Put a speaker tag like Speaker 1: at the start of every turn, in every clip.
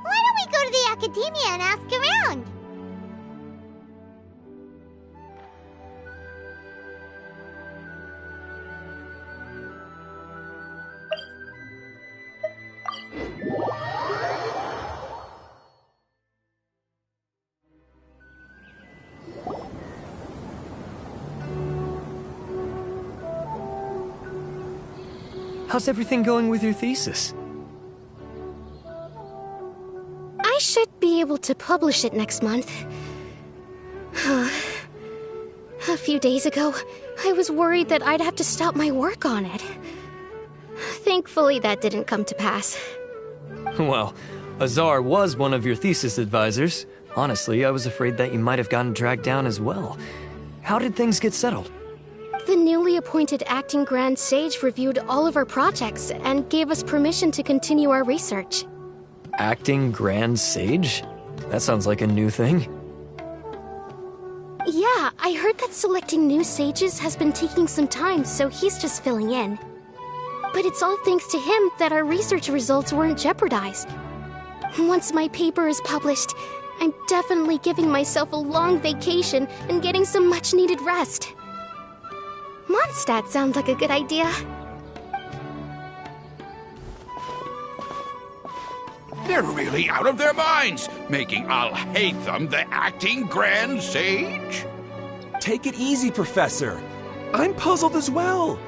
Speaker 1: Why don't we go to the academia and ask around?
Speaker 2: How's everything going with your thesis?
Speaker 3: I should be able to publish it next month. A few days ago, I was worried that I'd have to stop my work on it. Thankfully, that didn't come to pass.
Speaker 2: Well, Azar was one of your thesis advisors. Honestly, I was afraid that you might have gotten dragged down as well. How did things get settled?
Speaker 3: The newly appointed acting Grand Sage reviewed all of our projects and gave us permission to continue our research.
Speaker 2: Acting Grand Sage? That sounds like a new thing.
Speaker 3: Yeah, I heard that selecting new sages has been taking some time, so he's just filling in. But it's all thanks to him that our research results weren't jeopardized. Once my paper is published, I'm definitely giving myself a long vacation and getting some much-needed rest. Mondstadt sounds like a good idea.
Speaker 4: They're really out of their minds, making Al-Haytham the acting Grand Sage?
Speaker 5: Take it easy, Professor. I'm puzzled as well.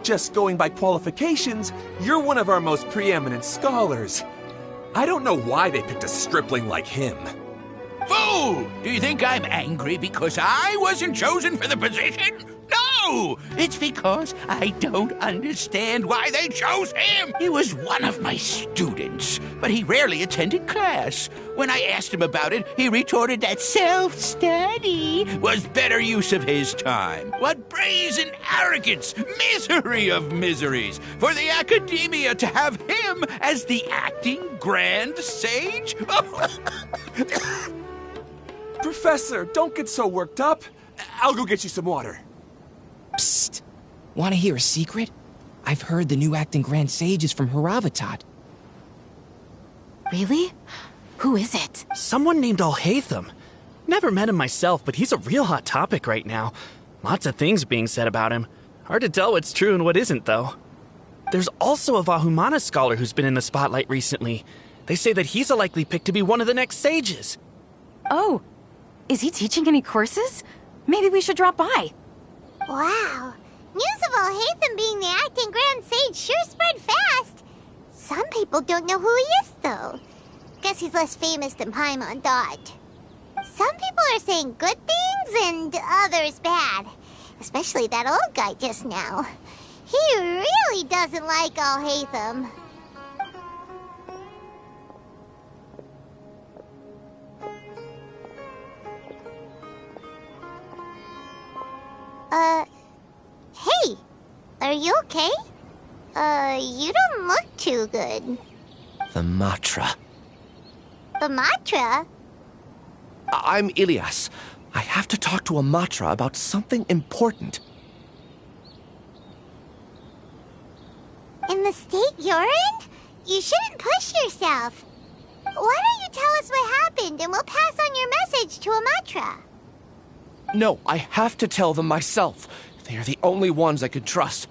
Speaker 5: Just going by qualifications, you're one of our most preeminent scholars. I don't know why they picked a stripling like him.
Speaker 4: Fool! Do you think I'm angry because I wasn't chosen for the position? No! It's because I don't understand why they chose him! He was one of my students, but he rarely attended class. When I asked him about it, he retorted that self-study was better use of his time. What brazen arrogance! Misery of miseries! For the academia to have him as the acting Grand Sage?
Speaker 5: Professor, don't get so worked up. I'll go get you some water.
Speaker 6: Psst! Want to hear a secret? I've heard the new acting Grand Sage is from Haravatat.
Speaker 7: Really? Who is it?
Speaker 8: Someone named Al-Haytham. Never met him myself, but he's a real hot topic right now. Lots of things being said about him. Hard to tell what's true and what isn't, though. There's also a Vahumana scholar who's been in the spotlight recently. They say that he's a likely pick to be one of the next sages.
Speaker 7: Oh, is he teaching any courses? Maybe we should drop by.
Speaker 1: Wow. News of Al-Haytham being the acting Grand Sage sure spread fast. Some people don't know who he is, though. Guess he's less famous than Paimon thought. Some people are saying good things and others bad. Especially that old guy just now. He really doesn't like Al-Haytham. Hey, are you okay? You don't look too good.
Speaker 9: The Matra.
Speaker 1: The Matra?
Speaker 9: I'm Ilias. I have to talk to a Matra about something important.
Speaker 1: In the state you're in? You shouldn't push yourself. Why don't you tell us what happened and we'll pass on your message to a Matra?
Speaker 9: No, I have to tell them myself. They are the only ones I could trust.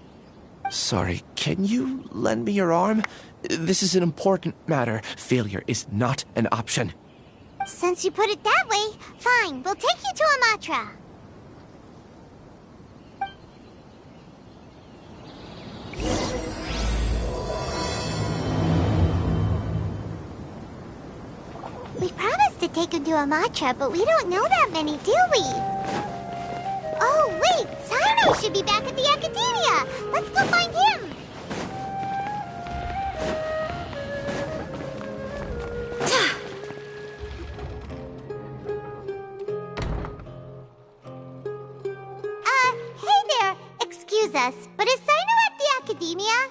Speaker 9: Sorry, can you lend me your arm? This is an important matter. Failure is not an option.
Speaker 1: Since you put it that way, fine, we'll take you to Amatra. We promised to take him to Amatra, but we don't know that many, do we? Oh, wait! Sino should be back at the Academia! Let's go find him! Hey there! Excuse us, but is Sino at the Academia?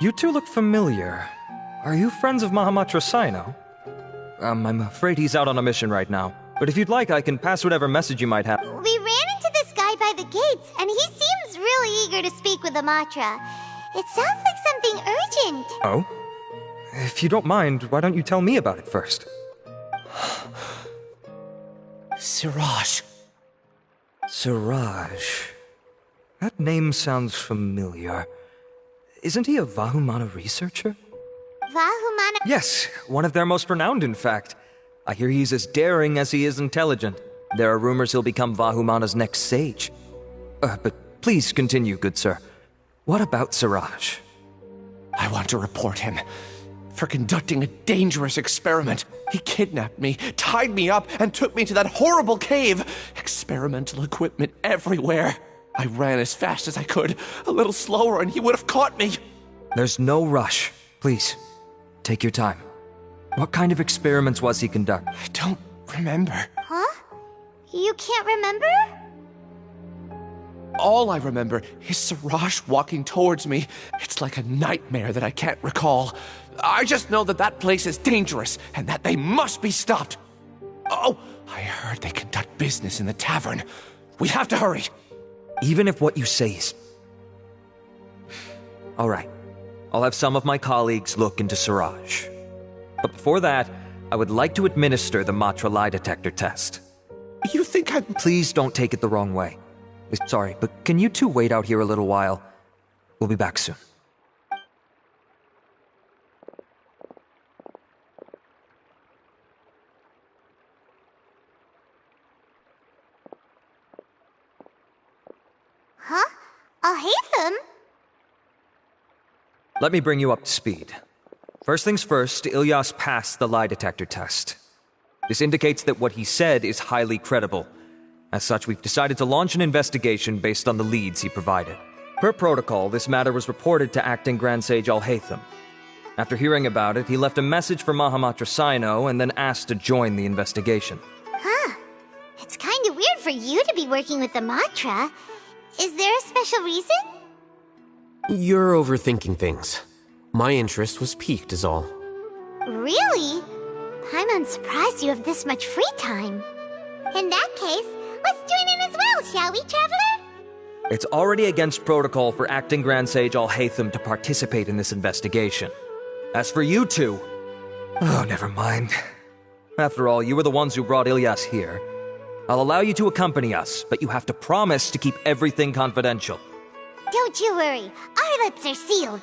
Speaker 10: You two look familiar. Are you friends of Mahamatra Sino? I'm afraid he's out on a mission right now. But if you'd like, I can pass whatever message you might have.
Speaker 1: We ran into this guy by the gates, and he seems really eager to speak with Amatra. It sounds like something urgent.
Speaker 10: Oh? If you don't mind, why don't you tell me about it first?
Speaker 9: Siraj.
Speaker 10: Siraj. That name sounds familiar. Isn't he a Vahumana researcher?
Speaker 1: Vahumana?
Speaker 10: Yes, one of their most renowned, in fact. I hear he's as daring as he is intelligent. There are rumors he'll become Vahumana's next sage. But please continue, good sir. What about Siraj?
Speaker 9: I want to report him for conducting a dangerous experiment. He kidnapped me, tied me up, and took me to that horrible cave. Experimental equipment everywhere. I ran as fast as I could, a little slower, and he would have caught me.
Speaker 10: There's no rush. Please, take your time. What kind of experiments was he conducting?
Speaker 9: I don't remember.
Speaker 1: Huh? You can't remember?
Speaker 9: All I remember is Siraj walking towards me. It's like a nightmare that I can't recall. I just know that that place is dangerous and that they must be stopped. Oh, I heard they conduct business in the tavern. We have to hurry.
Speaker 10: Even if what you say is... All right. I'll have some of my colleagues look into Siraj. But before that, I would like to administer the Matra lie detector test.
Speaker 9: You think I'm...
Speaker 10: Please don't take it the wrong way. Sorry, but can you two wait out here a little while? We'll be back soon.
Speaker 1: Huh? I'll hate them.
Speaker 10: Let me bring you up to speed. First things first, Ilyas passed the lie detector test. This indicates that what he said is highly credible. As such, we've decided to launch an investigation based on the leads he provided. Per protocol, this matter was reported to Acting Grand Sage Al-Haytham. After hearing about it, he left a message for Mahamatra Sino and then asked to join the investigation.
Speaker 1: Huh. It's kind of weird for you to be working with the Matra. Is there a special reason?
Speaker 11: You're overthinking things. My interest was piqued is all.
Speaker 1: Really? I'm unsurprised you have this much free time. In that case, let's join in as well, shall we, Traveler?
Speaker 10: It's already against protocol for Acting Grand Sage Al-Haytham to participate in this investigation. As for you two... Oh, never mind. After all, you were the ones who brought Ilyas here. I'll allow you to accompany us, but you have to promise to keep everything confidential.
Speaker 1: Don't you worry. Our lips are sealed.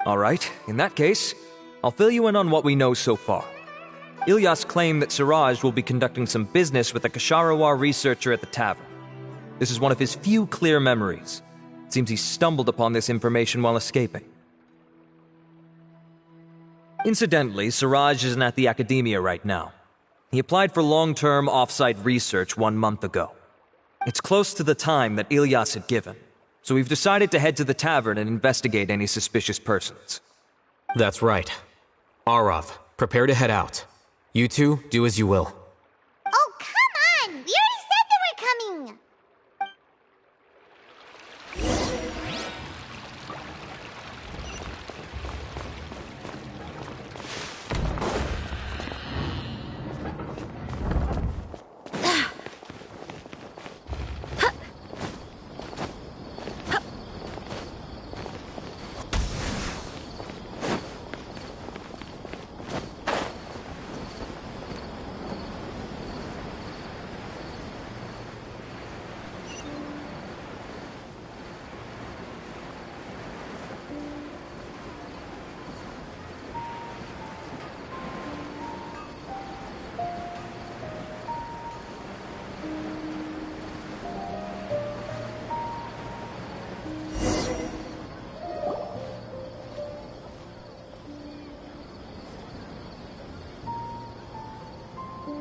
Speaker 10: All right, in that case, I'll fill you in on what we know so far. Ilyas claimed that Siraj will be conducting some business with a Kasharawar researcher at the tavern. This is one of his few clear memories. It seems he stumbled upon this information while escaping. Incidentally, Siraj isn't at the Academia right now. He applied for long-term off-site research 1 month ago. It's close to the time that Ilyas had given, so we've decided to head to the tavern and investigate any suspicious persons.
Speaker 11: That's right. Arav, prepare to head out. You two, do as you will.
Speaker 1: Oh, come on! We already said that we're coming!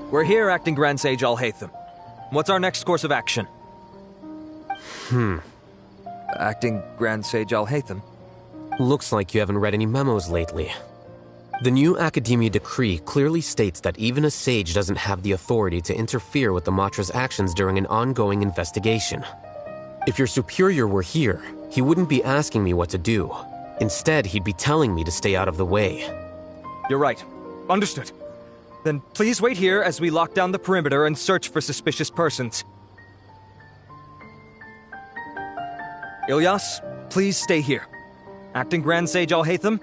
Speaker 10: We're here, Acting Grand Sage Alhaitham. What's our next course of action? Acting Grand Sage Alhaitham?
Speaker 11: Looks like you haven't read any memos lately. The new Academia decree clearly states that even a sage doesn't have the authority to interfere with the Matra's actions during an ongoing investigation. If your superior were here, he wouldn't be asking me what to do. Instead, he'd be telling me to stay out of the way.
Speaker 10: You're right. Understood. Then please wait here as we lock down the perimeter and search for suspicious persons. Ilyas, please stay here. Acting Grand Sage Alhaitham,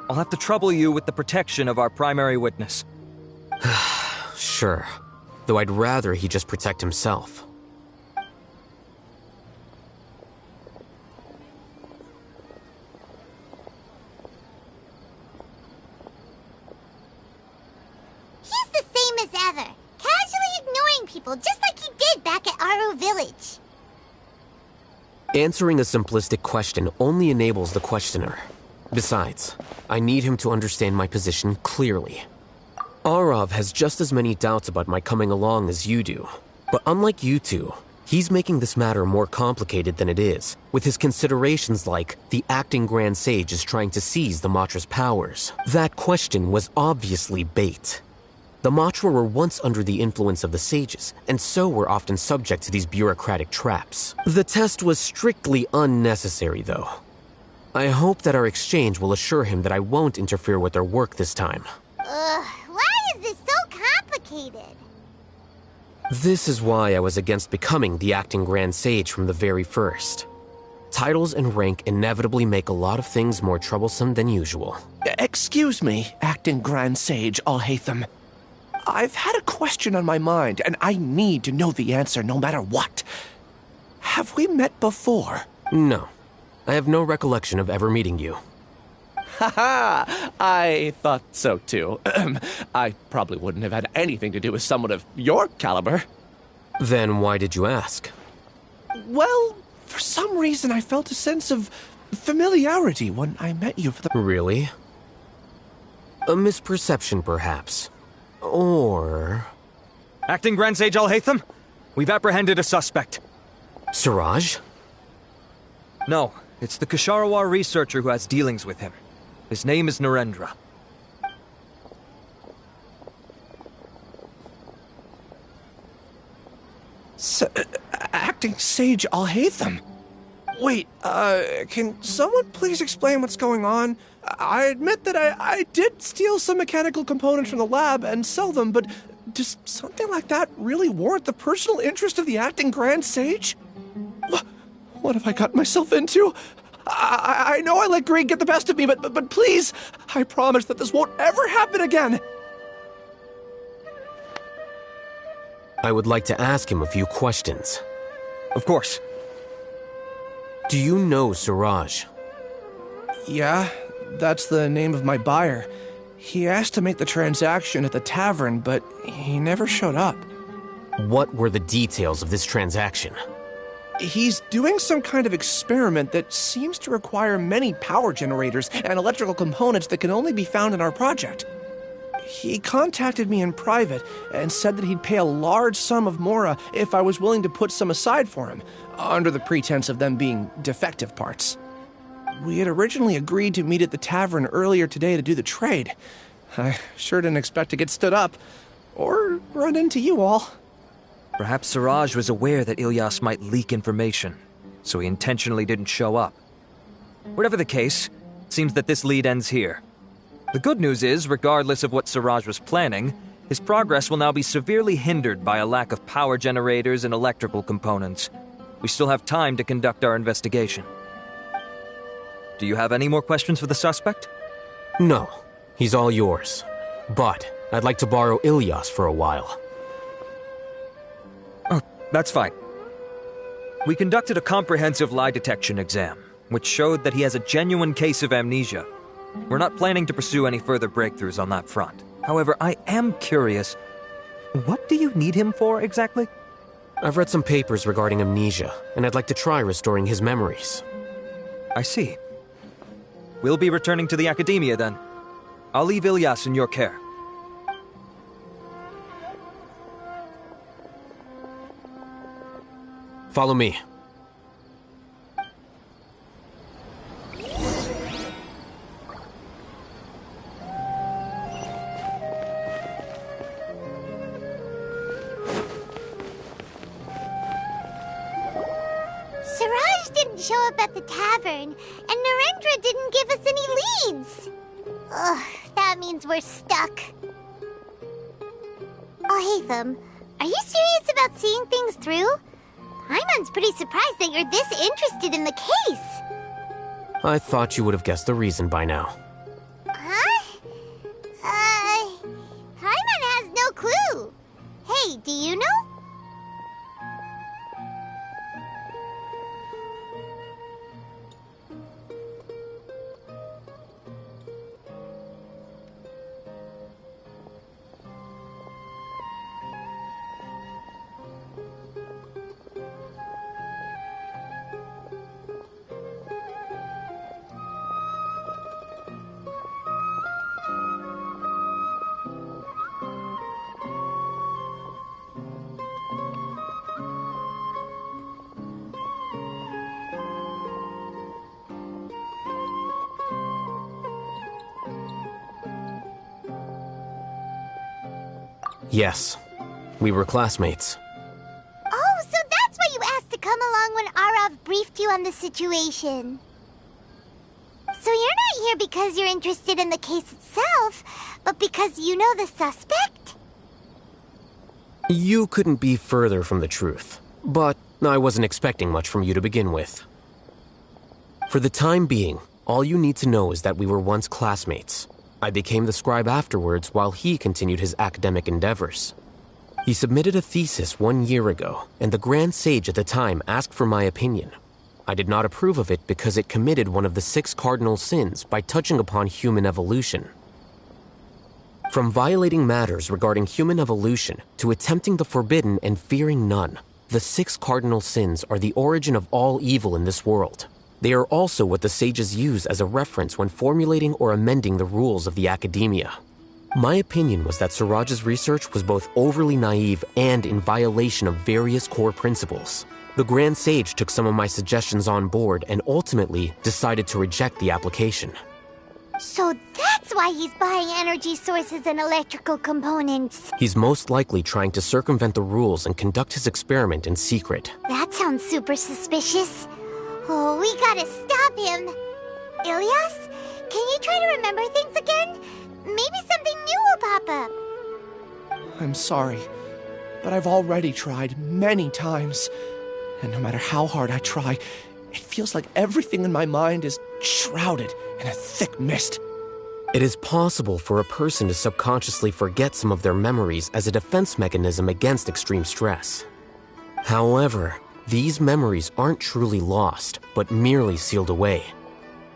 Speaker 10: I'll have to trouble you with the protection of our primary witness.
Speaker 11: Sure. Though I'd rather he just protect himself.
Speaker 1: He's the same as ever, casually ignoring people just like he did back at Aru Village.
Speaker 11: Answering a simplistic question only enables the questioner. Besides, I need him to understand my position clearly. Arav has just as many doubts about my coming along as you do. But unlike you two, he's making this matter more complicated than it is, with his considerations like the acting Grand Sage is trying to seize the Matra's powers. That question was obviously bait. The Matra were once under the influence of the sages, and so were often subject to these bureaucratic traps. The test was strictly unnecessary, though. I hope that our exchange will assure him that I won't interfere with their work this time.
Speaker 1: Why is this so complicated?
Speaker 11: This is why I was against becoming the acting Grand Sage from the very first. Titles and rank inevitably make a lot of things more troublesome than usual.
Speaker 9: Excuse me, Acting Grand Sage Alhaitham. I've had a question on my mind, and I need to know the answer no matter what. Have we met before?
Speaker 11: No. I have no recollection of ever meeting you.
Speaker 9: Haha, I thought so too. I probably wouldn't have had anything to do with someone of your caliber.
Speaker 11: Then why did you ask?
Speaker 9: Well, for some reason I felt a sense of familiarity when I met you for the—
Speaker 11: Really? A misperception, perhaps. Or...
Speaker 10: Acting Grand Sage Alhaitham, we've apprehended a suspect.
Speaker 11: Siraj?
Speaker 10: No, it's the Ksharawar researcher who has dealings with him. His name is Narendra.
Speaker 9: Acting Sage Alhaitham? Wait, can someone please explain what's going on? I admit that I did steal some mechanical components from the lab and sell them, but does something like that really warrant the personal interest of the Acting Grand Sage? What have I gotten myself into? I know I let greed get the best of me, but please, I promise that this won't ever happen again.
Speaker 11: I would like to ask him a few questions.
Speaker 10: Of course.
Speaker 11: Do you know Siraj?
Speaker 9: Yeah, that's the name of my buyer. He asked to make the transaction at the tavern, but he never showed up.
Speaker 11: What were the details of this transaction?
Speaker 9: He's doing some kind of experiment that seems to require many power generators and electrical components that can only be found in our project. He contacted me in private and said that he'd pay a large sum of Mora if I was willing to put some aside for him, under the pretense of them being defective parts. We had originally agreed to meet at the tavern earlier today to do the trade. I sure didn't expect to get stood up, or run into you all.
Speaker 10: Perhaps Siraj was aware that Ilyas might leak information, so he intentionally didn't show up. Whatever the case, it seems that this lead ends here. The good news is, regardless of what Siraj was planning, his progress will now be severely hindered by a lack of power generators and electrical components. We still have time to conduct our investigation. Do you have any more questions for the suspect?
Speaker 11: No, he's all yours. But I'd like to borrow Ilyas for a while.
Speaker 10: Oh, that's fine. We conducted a comprehensive lie detection exam, which showed that he has a genuine case of amnesia. We're not planning to pursue any further breakthroughs on that front. However, I am curious, what do you need him for exactly?
Speaker 11: I've read some papers regarding amnesia, and I'd like to try restoring his memories.
Speaker 10: I see. We'll be returning to the Academia then. I'll leave Ilyas in your care.
Speaker 11: Follow me.
Speaker 1: Siraj didn't show up at the tavern, and Narendra didn't give us any leads. Ugh, that means we're stuck. Oh, Hatham, are you serious about seeing things through? Paimon's pretty surprised that you're this interested in the case.
Speaker 11: I thought you would have guessed the reason by now.
Speaker 1: Huh? Paimon has no clue. Hey, do you know?
Speaker 11: Yes, we were classmates.
Speaker 1: Oh, so that's why you asked to come along when Arav briefed you on the situation. So you're not here because you're interested in the case itself, but because you know the suspect?
Speaker 11: You couldn't be further from the truth, but I wasn't expecting much from you to begin with. For the time being, all you need to know is that we were once classmates. I became the scribe afterwards while he continued his academic endeavors. He submitted a thesis 1 year ago, and the Grand Sage at the time asked for my opinion. I did not approve of it because it committed one of the 6 cardinal sins by touching upon human evolution. From violating matters regarding human evolution to attempting the forbidden and fearing none, the 6 cardinal sins are the origin of all evil in this world. They are also what the sages use as a reference when formulating or amending the rules of the academia. My opinion was that Siraj's research was both overly naive and in violation of various core principles. The Grand Sage took some of my suggestions on board and ultimately decided to reject the application.
Speaker 1: So that's why he's buying energy sources and electrical components.
Speaker 11: He's most likely trying to circumvent the rules and conduct his experiment in secret.
Speaker 1: That sounds super suspicious. Oh, we gotta stop him. Ilyas, can you try to remember things again? Maybe something new will pop up.
Speaker 9: I'm sorry, but I've already tried many times. And no matter how hard I try, it feels like everything in my mind is shrouded in a thick mist.
Speaker 11: It is possible for a person to subconsciously forget some of their memories as a defense mechanism against extreme stress. However, these memories aren't truly lost, but merely sealed away.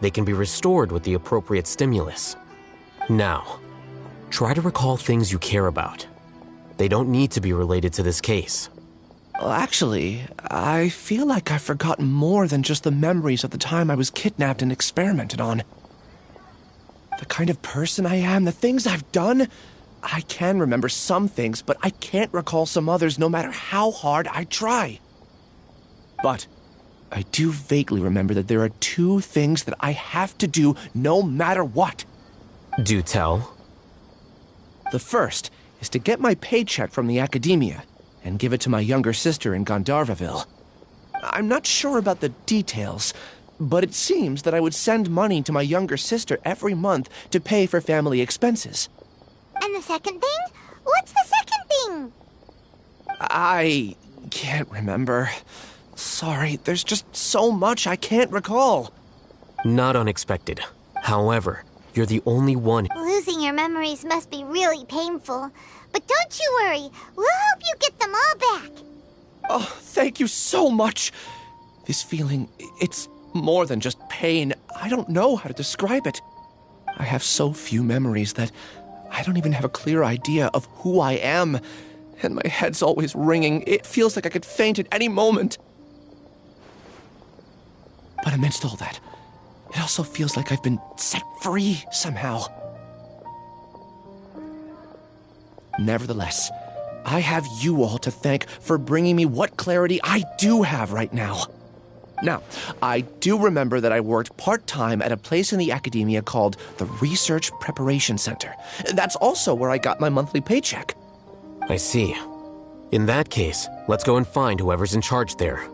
Speaker 11: They can be restored with the appropriate stimulus. Now, try to recall things you care about. They don't need to be related to this case.
Speaker 9: Well, actually, I feel like I've forgotten more than just the memories of the time I was kidnapped and experimented on. The kind of person I am, the things I've done, I can remember some things, but I can't recall some others no matter how hard I try. But I do vaguely remember that there are 2 things that I have to do no matter what.
Speaker 11: Do tell.
Speaker 9: The first is to get my paycheck from the academia and give it to my younger sister in Gandharvaville. I'm not sure about the details, but it seems that I would send money to my younger sister every month to pay for family expenses.
Speaker 1: And the second thing? What's the second thing?
Speaker 9: I can't remember. Sorry, there's just so much I can't recall.
Speaker 11: Not unexpected. However, you're the only one.
Speaker 1: Losing your memories must be really painful. But don't you worry, we'll help you get them all back.
Speaker 9: Oh, thank you so much. This feeling, it's more than just pain. I don't know how to describe it. I have so few memories that I don't even have a clear idea of who I am. And my head's always ringing. It feels like I could faint at any moment. But amidst all that, it also feels like I've been set free somehow. Nevertheless, I have you all to thank for bringing me what clarity I do have right now. Now, I do remember that I worked part-time at a place in the academia called the Research Preparation Center. That's also where I got my monthly paycheck.
Speaker 11: I see. In that case, let's go and find whoever's in charge there.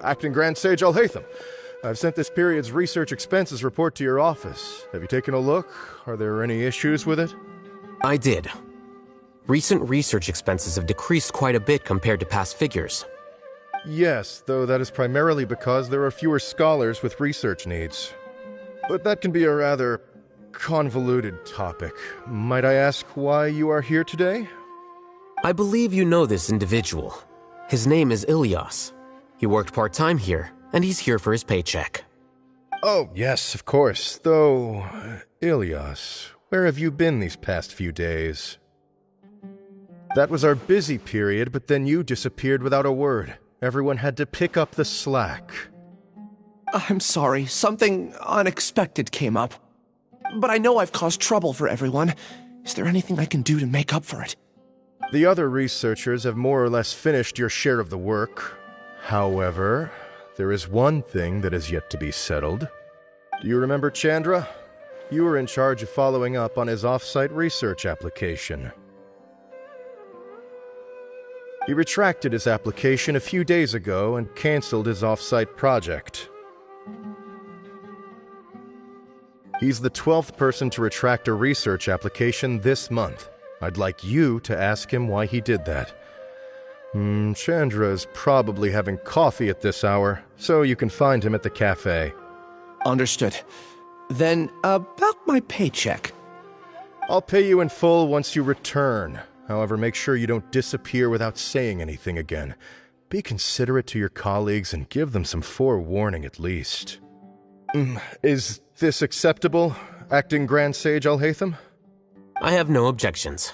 Speaker 12: Acting Grand Sage Alhaitham. I've sent this period's research expenses report to your office. Have you taken a look? Are there any issues with it?
Speaker 11: I did. Recent research expenses have decreased quite a bit compared to past figures.
Speaker 12: Yes, though that is primarily because there are fewer scholars with research needs. But that can be a rather convoluted topic. Might I ask why you are here today?
Speaker 11: I believe you know this individual. His name is Ilyas. He worked part-time here, and he's here for his paycheck.
Speaker 12: Oh, yes, of course. Though, Ilyas, where have you been these past few days? That was our busy period, but then you disappeared without a word. Everyone had to pick up the slack.
Speaker 9: I'm sorry, something unexpected came up. But I know I've caused trouble for everyone. Is there anything I can do to make up for it?
Speaker 12: The other researchers have more or less finished your share of the work. However, there is one thing that is yet to be settled. Do you remember Chandra? You were in charge of following up on his off-site research application. He retracted his application a few days ago and canceled his off-site project. He's the 12th person to retract a research application this month. I'd like you to ask him why he did that. Chandra is probably having coffee at this hour, so you can find him at the cafe.
Speaker 9: Understood. Then, about my paycheck.
Speaker 12: I'll pay you in full once you return. However, make sure you don't disappear without saying anything again. Be considerate to your colleagues and give them some forewarning at least. Is this acceptable, Acting Grand Sage Alhaitham?
Speaker 11: I have no objections.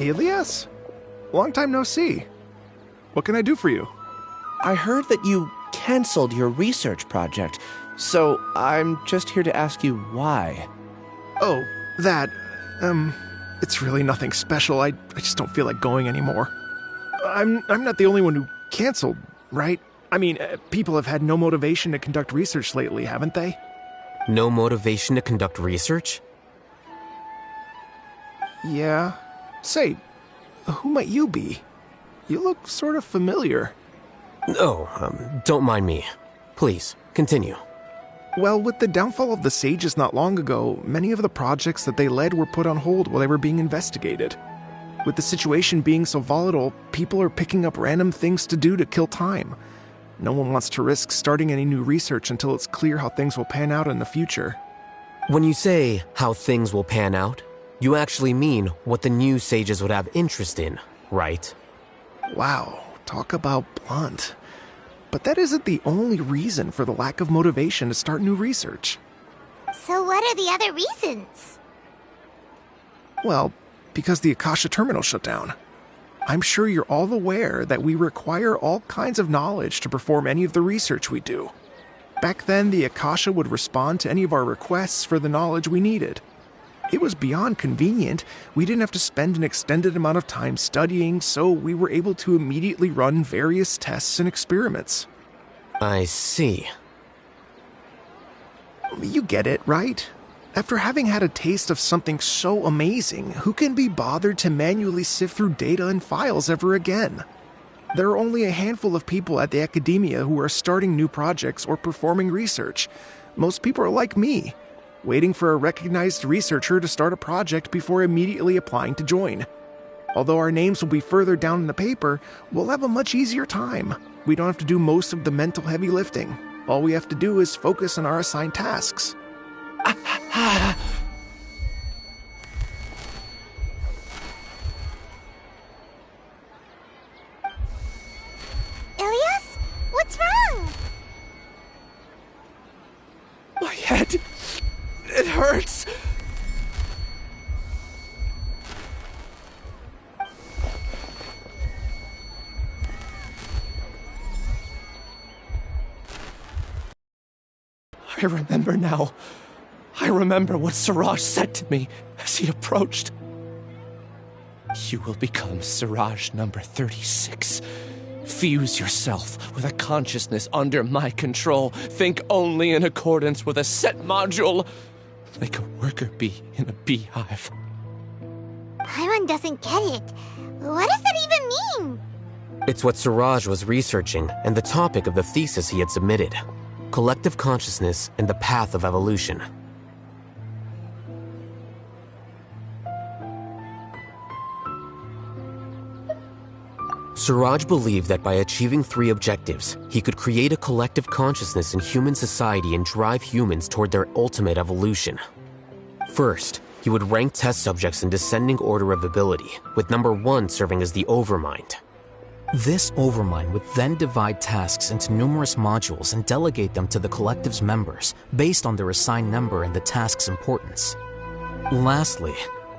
Speaker 13: Alias? Long time no see. What can I do for you?
Speaker 9: I heard that you canceled your research project, so I'm just here to ask you why.
Speaker 13: Oh, that... it's really nothing special. I just don't feel like going anymore. I'm not the only one who canceled, right? I mean, people have had no motivation to conduct research lately, haven't they?
Speaker 11: No motivation to conduct research?
Speaker 13: Yeah. Say, who might you be? You look sort of familiar.
Speaker 11: Oh, don't mind me. Please, continue.
Speaker 13: Well, with the downfall of the Sages not long ago, many of the projects that they led were put on hold while they were being investigated. With the situation being so volatile, people are picking up random things to do to kill time. No one wants to risk starting any new research until it's clear how things will pan out in the future.
Speaker 11: When you say how things will pan out, you actually mean what the new Sages would have interest in, right?
Speaker 13: Wow, talk about blunt. But that isn't the only reason for the lack of motivation to start new research.
Speaker 1: So what are the other reasons?
Speaker 13: Well, because the Akasha terminal shut down. I'm sure you're all aware that we require all kinds of knowledge to perform any of the research we do. Back then, the Akasha would respond to any of our requests for the knowledge we needed. It was beyond convenient. We didn't have to spend an extended amount of time studying, so we were able to immediately run various tests and experiments.
Speaker 11: I see.
Speaker 13: You get it, right? After having had a taste of something so amazing, who can be bothered to manually sift through data and files ever again? There are only a handful of people at the academia who are starting new projects or performing research. Most people are like me, waiting for a recognized researcher to start a project before immediately applying to join. Although our names will be further down in the paper, we'll have a much easier time. We don't have to do most of the mental heavy lifting. All we have to do is focus on our assigned tasks.
Speaker 1: Ilias? What's wrong?
Speaker 9: My head... it hurts. I remember now. I remember what Siraj said to me as he approached. You will become Siraj number 36. Fuse yourself with a consciousness under my control. Think only in accordance with a set module, like a worker bee in a beehive.
Speaker 1: Paimon doesn't get it. What does that even mean?
Speaker 11: It's what Siraj was researching and the topic of the thesis he had submitted. Collective consciousness and the path of evolution. Siraj believed that by achieving 3 objectives, he could create a collective consciousness in human society and drive humans toward their ultimate evolution. First, he would rank test subjects in descending order of ability, with number 1 serving as the Overmind. This Overmind would then divide tasks into numerous modules and delegate them to the collective's members based on their assigned number and the task's importance. Lastly,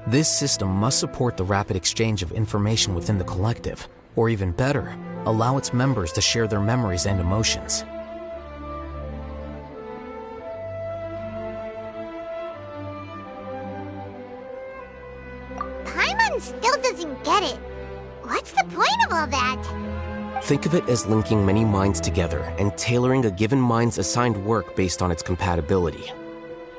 Speaker 11: this system must support the rapid exchange of information within the collective, or even better, allow its members to share their memories and emotions.
Speaker 1: Paimon still doesn't get it. What's the point of all that?
Speaker 11: Think of it as linking many minds together and tailoring a given mind's assigned work based on its compatibility.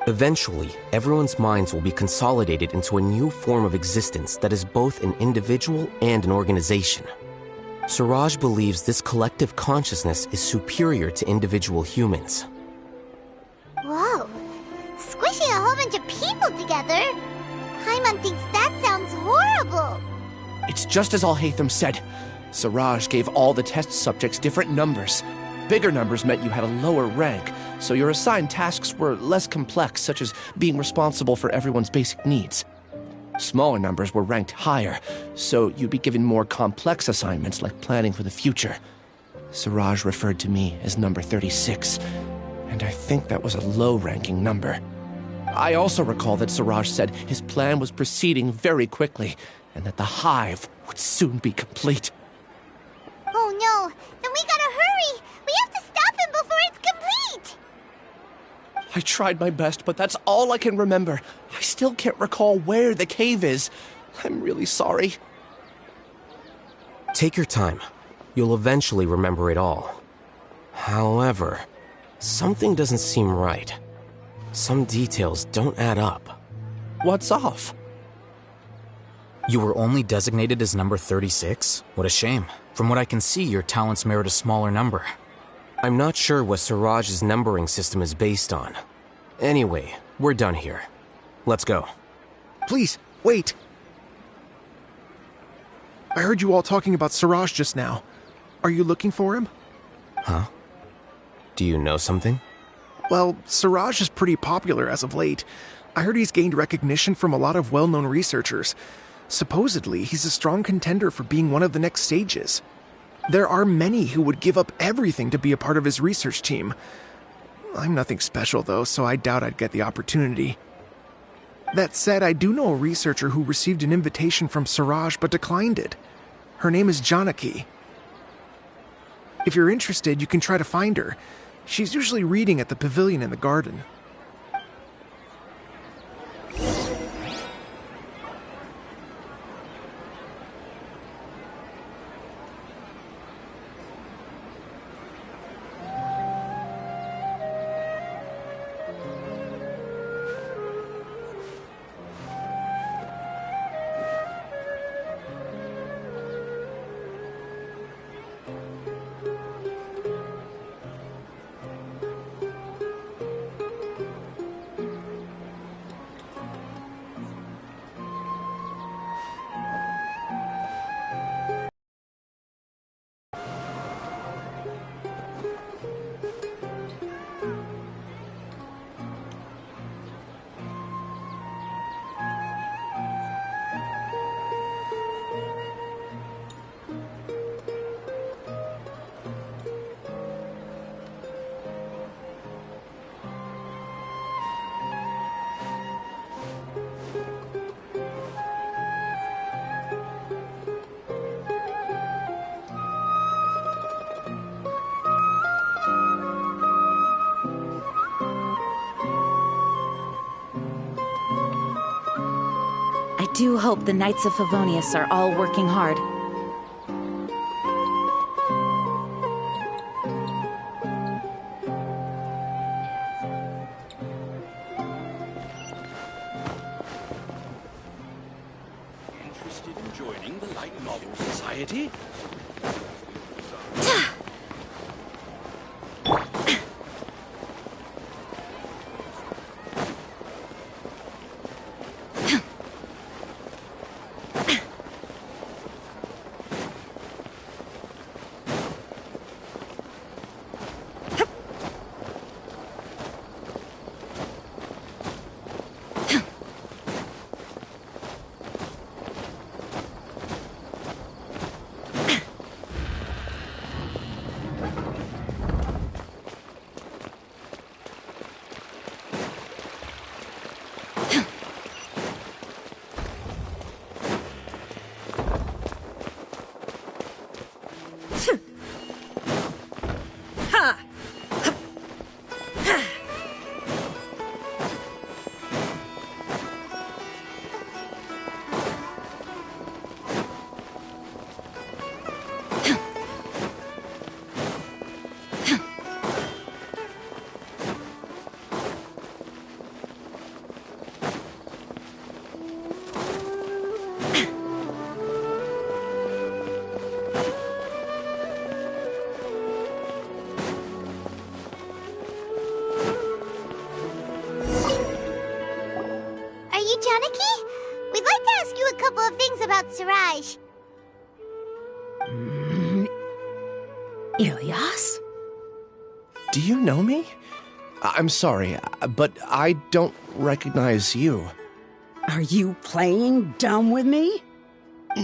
Speaker 11: Eventually, everyone's minds will be consolidated into a new form of existence that is both an individual and an organization. Siraj believes this collective consciousness is superior to individual humans.
Speaker 1: Whoa. Squishing a whole bunch of people together? Paimon thinks that sounds horrible.
Speaker 9: It's just as Al-Haytham said. Siraj gave all the test subjects different numbers. Bigger numbers meant you had a lower rank, so your assigned tasks were less complex, such as being responsible for everyone's basic needs. Smaller numbers were ranked higher, so you'd be given more complex assignments like planning for the future. Siraj referred to me as number 36, and I think that was a low-ranking number. I also recall that Siraj said his plan was proceeding very quickly, and that the hive would soon be complete.
Speaker 1: Oh no, then we gotta hurry! We have to stop him before it's complete!
Speaker 9: I tried my best, but that's all I can remember. I still can't recall where the cave is. I'm really sorry.
Speaker 11: Take your time. You'll eventually remember it all. However, something doesn't seem right. Some details don't add up.
Speaker 9: What's off?
Speaker 14: You were only designated as number 36? What a shame. From what I can see, your talents merit a smaller number.
Speaker 11: I'm not sure what Siraj's numbering system is based on. Anyway, we're done here. Let's go.
Speaker 13: Please, wait. I heard you all talking about Siraj just now. Are you looking for him?
Speaker 11: Huh? Do you know something?
Speaker 13: Well, Siraj is pretty popular as of late. I heard he's gained recognition from a lot of well-known researchers. Supposedly, he's a strong contender for being one of the next sages. There are many who would give up everything to be a part of his research team. I'm nothing special, though, so I doubt I'd get the opportunity. That said, I do know a researcher who received an invitation from Siraj but declined it. Her name is Janaki. If you're interested, you can try to find her. She's usually reading at the pavilion in the garden.
Speaker 7: I do hope the Knights of Favonius are all working hard.
Speaker 4: Interested in joining the Light Novel Society?
Speaker 1: Janaki? We'd like to ask you a couple of things about Siraj.
Speaker 15: Ilyas?
Speaker 9: Do you know me? I'm sorry, but I don't recognize you.
Speaker 15: Are you playing dumb with me?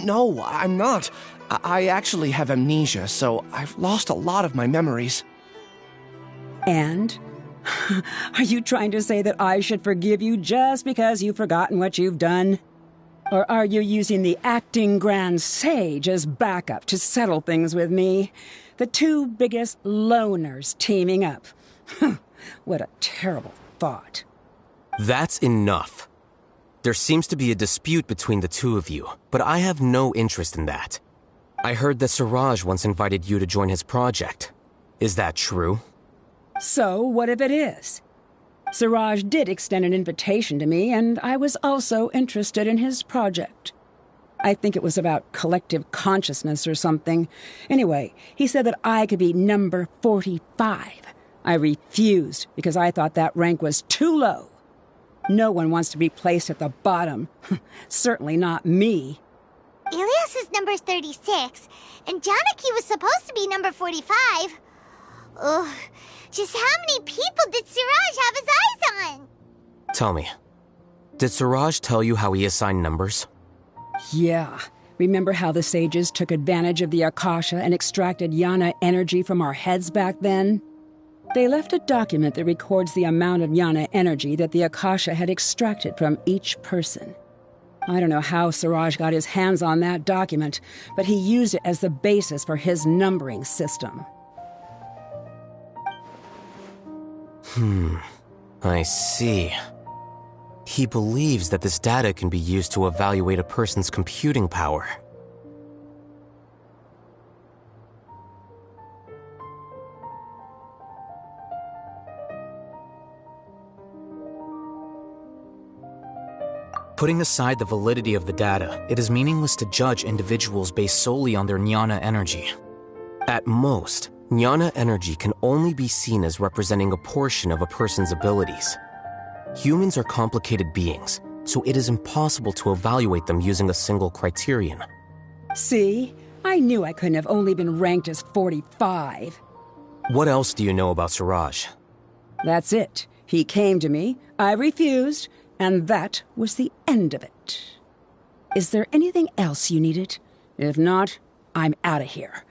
Speaker 9: No, I'm not. I actually have amnesia, so I've lost a lot of my memories.
Speaker 15: And? Are you trying to say that I should forgive you just because you've forgotten what you've done? Or are you using the acting Grand Sage as backup to settle things with me? The two biggest loners teaming up. What a terrible thought.
Speaker 11: That's enough. There seems to be a dispute between the two of you, but I have no interest in that. I heard that Siraj once invited you to join his project. Is that true?
Speaker 15: So, what if it is? Siraj did extend an invitation to me, and I was also interested in his project. I think it was about collective consciousness or something. Anyway, he said that I could be number 45. I refused because I thought that rank was too low. No one wants to be placed at the bottom. Certainly not me.
Speaker 1: Ilias is number 36, and Janaki was supposed to be number 45. Ugh, just how many people did Siraj have his eyes on?
Speaker 11: Tell me, did Siraj tell you how he assigned numbers?
Speaker 15: Yeah. Remember how the sages took advantage of the Akasha and extracted Yana energy from our heads back then? They left a document that records the amount of Yana energy that the Akasha had extracted from each person. I don't know how Siraj got his hands on that document, but he used it as the basis for his numbering system.
Speaker 11: I see. He believes that this data can be used to evaluate a person's computing power.
Speaker 14: Putting aside the validity of the data, it is meaningless to judge individuals based solely on their jnana energy.
Speaker 11: At most, jnana energy can only be seen as representing a portion of a person's abilities. Humans are complicated beings, so it is impossible to evaluate them using a single criterion.
Speaker 15: See? I knew I couldn't have only been ranked as 45.
Speaker 11: What else do you know about Siraj?
Speaker 15: That's it. He came to me, I refused, and that was the end of it. Is there anything else you needed? If not, I'm out of here.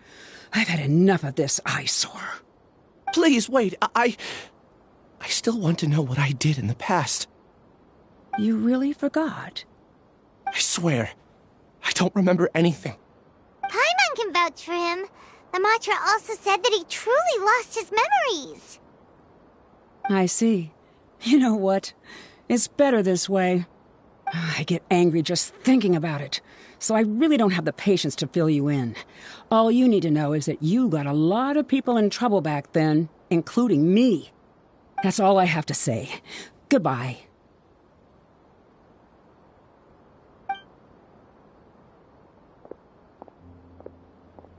Speaker 15: I've had enough of this eyesore.
Speaker 9: Please, wait. I still want to know what I did in the past.
Speaker 15: You really forgot?
Speaker 9: I swear, I don't remember anything.
Speaker 1: Paimon can vouch for him. The mantra also said that he truly lost his memories.
Speaker 15: I see. You know what? It's better this way. I get angry just thinking about it, so I really don't have the patience to fill you in. All you need to know is that you got a lot of people in trouble back then, including me. That's all I have to say. Goodbye.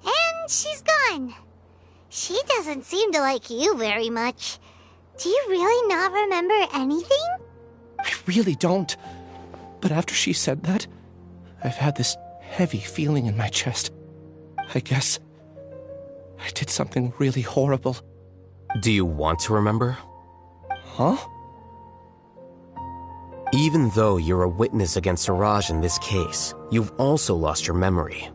Speaker 1: And she's gone. She doesn't seem to like you very much. Do you really not remember anything?
Speaker 9: I really don't. But after she said that, I've had this heavy feeling in my chest. I guess I did something really horrible.
Speaker 11: Do you want to remember?
Speaker 9: Huh?
Speaker 11: Even though you're a witness against Siraj in this case, you've also lost your memory.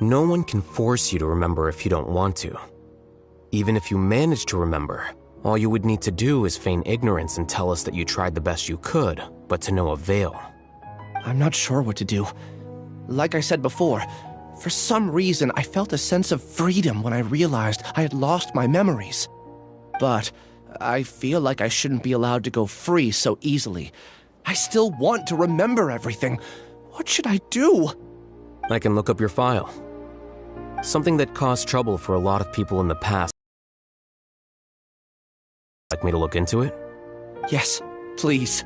Speaker 11: No one can force you to remember if you don't want to. Even if you manage to remember, all you would need to do is feign ignorance and tell us that you tried the best you could, but to no avail.
Speaker 9: I'm not sure what to do. Like I said before, for some reason I felt a sense of freedom when I realized I had lost my memories. But I feel like I shouldn't be allowed to go free so easily. I still want to remember everything. What should I do?
Speaker 11: I can look up your file. Something that caused trouble for a lot of people in the past. Like me to look into it?
Speaker 9: Yes, please.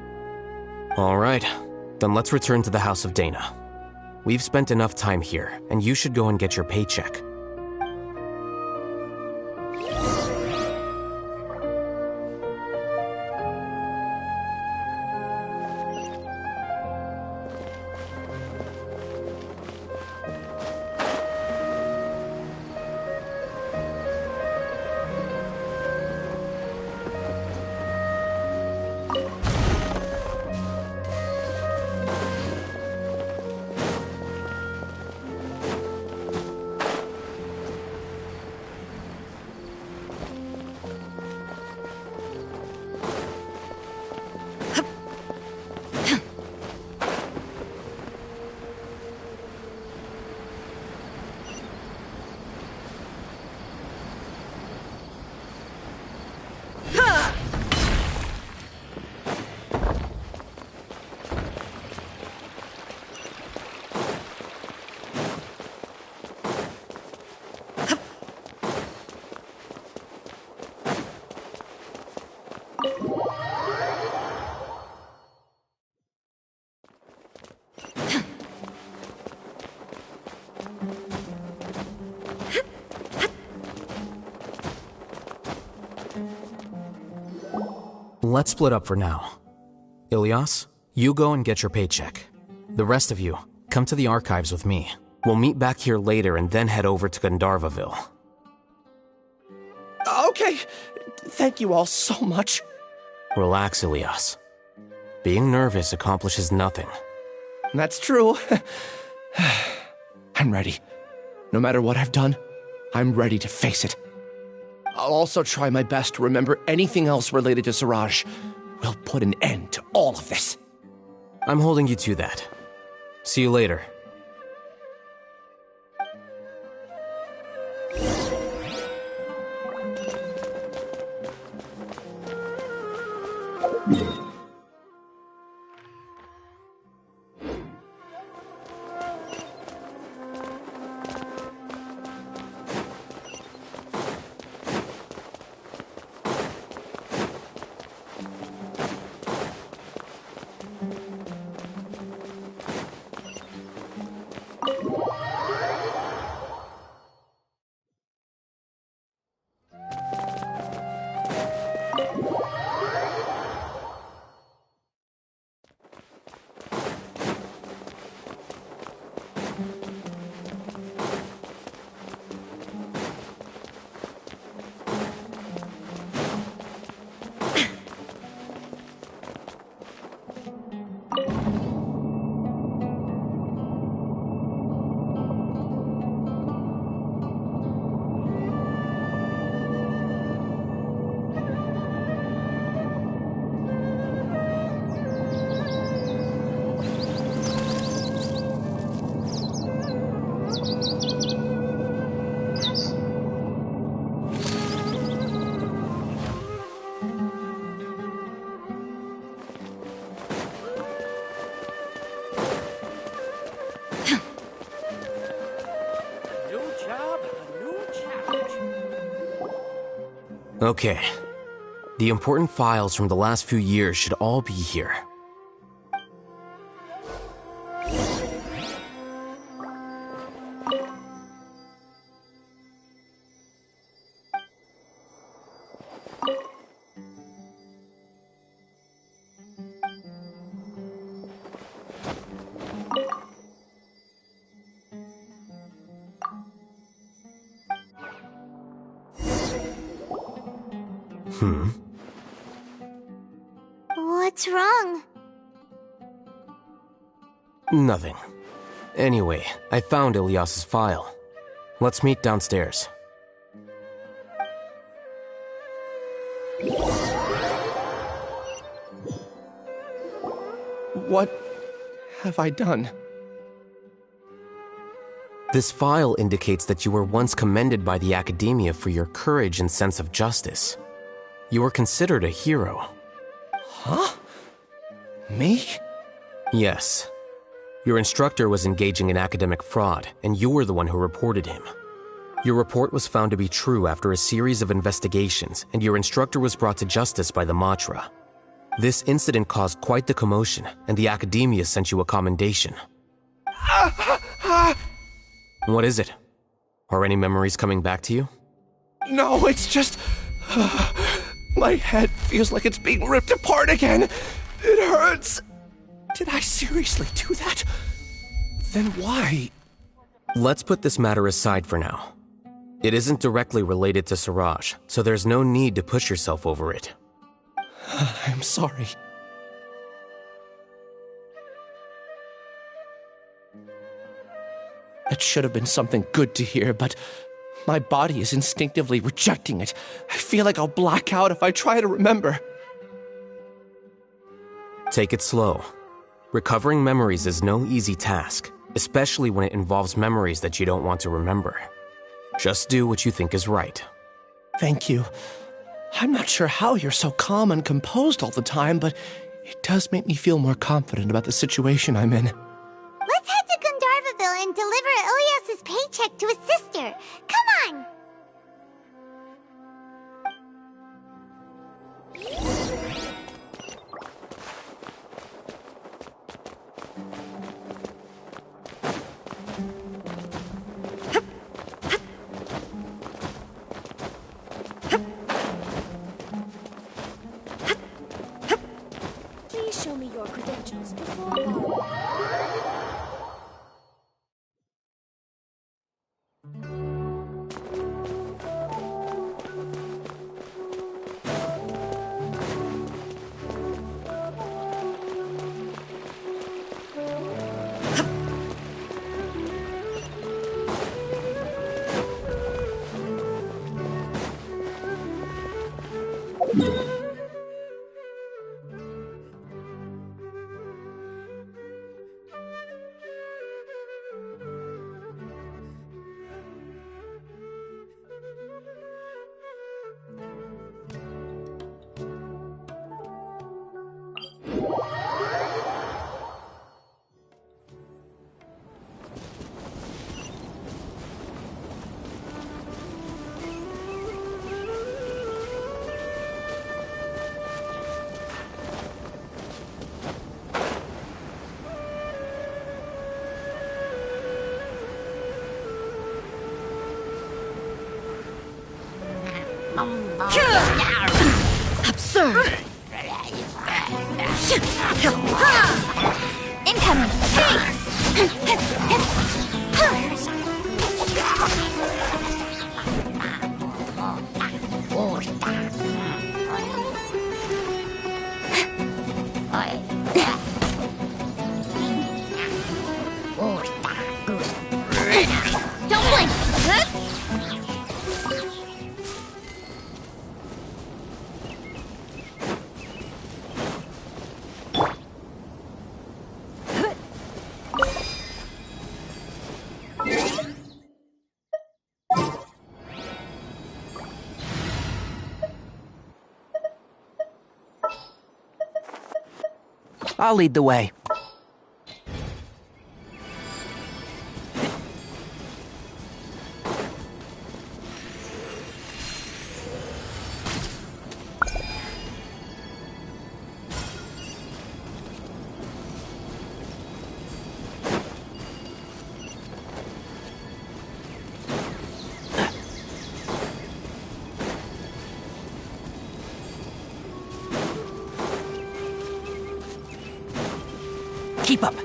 Speaker 11: All right, then let's return to the House of Dana. We've spent enough time here, and you should go and get your paycheck.
Speaker 14: Let's split up for now. Ilyas, you go and get your paycheck. The rest of you, come to the archives with me. We'll meet back here later and then head over to Gandharvaville.
Speaker 9: Okay. Thank you all so much.
Speaker 14: Relax, Ilyas. Being nervous accomplishes nothing.
Speaker 9: That's true. I'm ready. No matter what I've done, I'm ready to face it. I'll also try my best to remember anything else related to Siraj. We'll put an end to all of this.
Speaker 14: I'm holding you to that. See you later. Okay. The important files from the last few years should all be here.
Speaker 1: What's wrong?
Speaker 14: Nothing. Anyway, I found Ilyas's file. Let's meet downstairs.
Speaker 9: What have I done?
Speaker 14: This file indicates that you were once commended by the academia for your courage and sense of justice. You were considered a hero.
Speaker 9: Huh? Me?
Speaker 14: Yes. Your instructor was engaging in academic fraud, and you were the one who reported him. Your report was found to be true after a series of investigations, and your instructor was brought to justice by the Matra. This incident caused quite the commotion, and the academia sent you a commendation. What is it? Are any memories coming back to you?
Speaker 9: No, it's just... my head feels like it's being ripped apart again. It hurts. Did I seriously do that? Then why?
Speaker 14: Let's put this matter aside for now. It isn't directly related to Siraj, so there's no need to push yourself over it.
Speaker 9: I'm sorry. It should have been something good to hear, but my body is instinctively rejecting it. I feel like I'll black out if I try to remember.
Speaker 14: Take it slow. Recovering memories is no easy task, especially when it involves memories that you don't want to remember. Just do what you think is right.
Speaker 9: Thank you. I'm not sure how you're so calm and composed all the time, but it does make me feel more confident about the situation I'm in.
Speaker 1: Let's head to Gandharvaville and deliver Ilyas's paycheck to his sister. Come on!
Speaker 3: Absurd!
Speaker 1: Incoming! Don't blink!
Speaker 6: I'll lead the way. Keep up.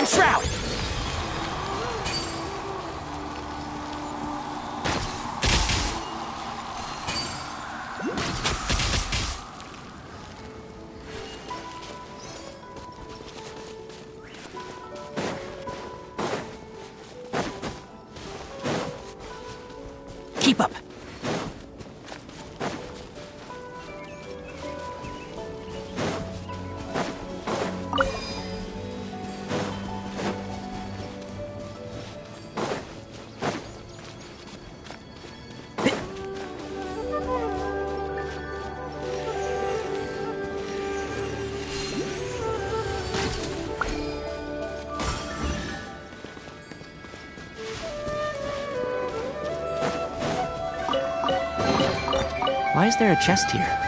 Speaker 6: Shroud! Keep up. Why is there a chest here?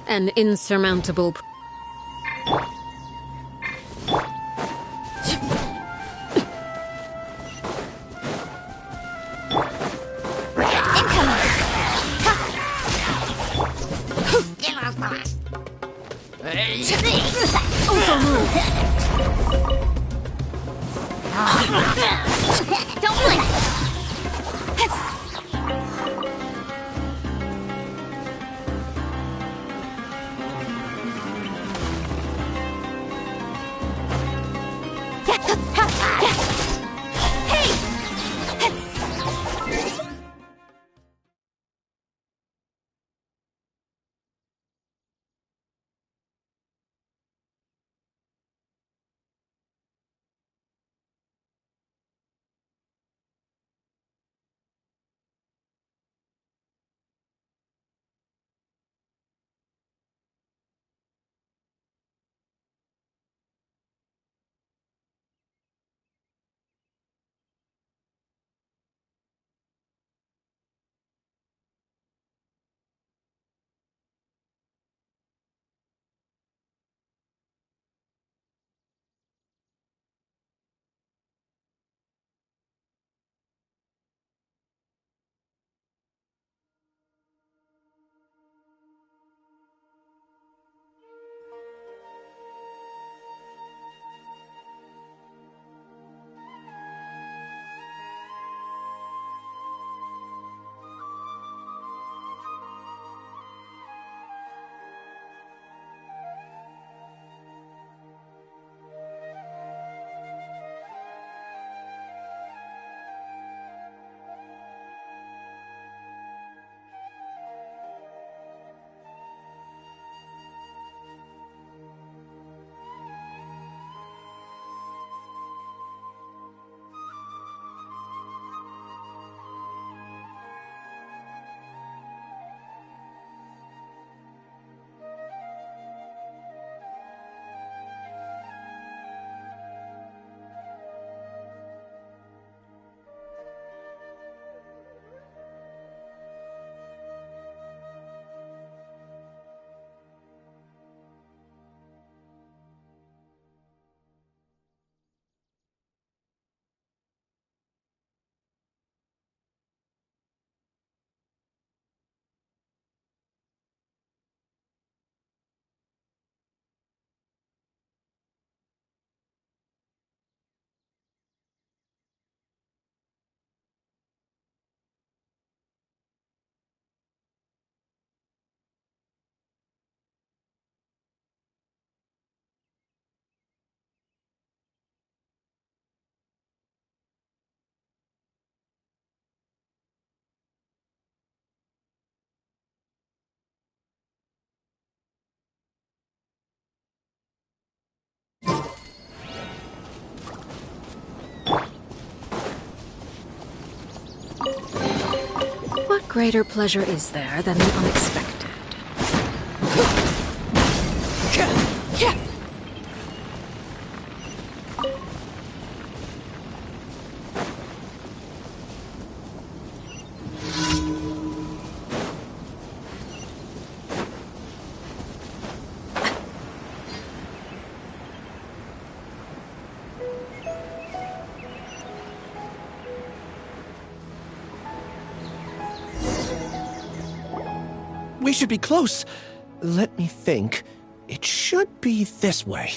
Speaker 16: An insurmountable...
Speaker 7: greater pleasure is there than the unexpected?
Speaker 9: We should be close. Let me think. It should be this way.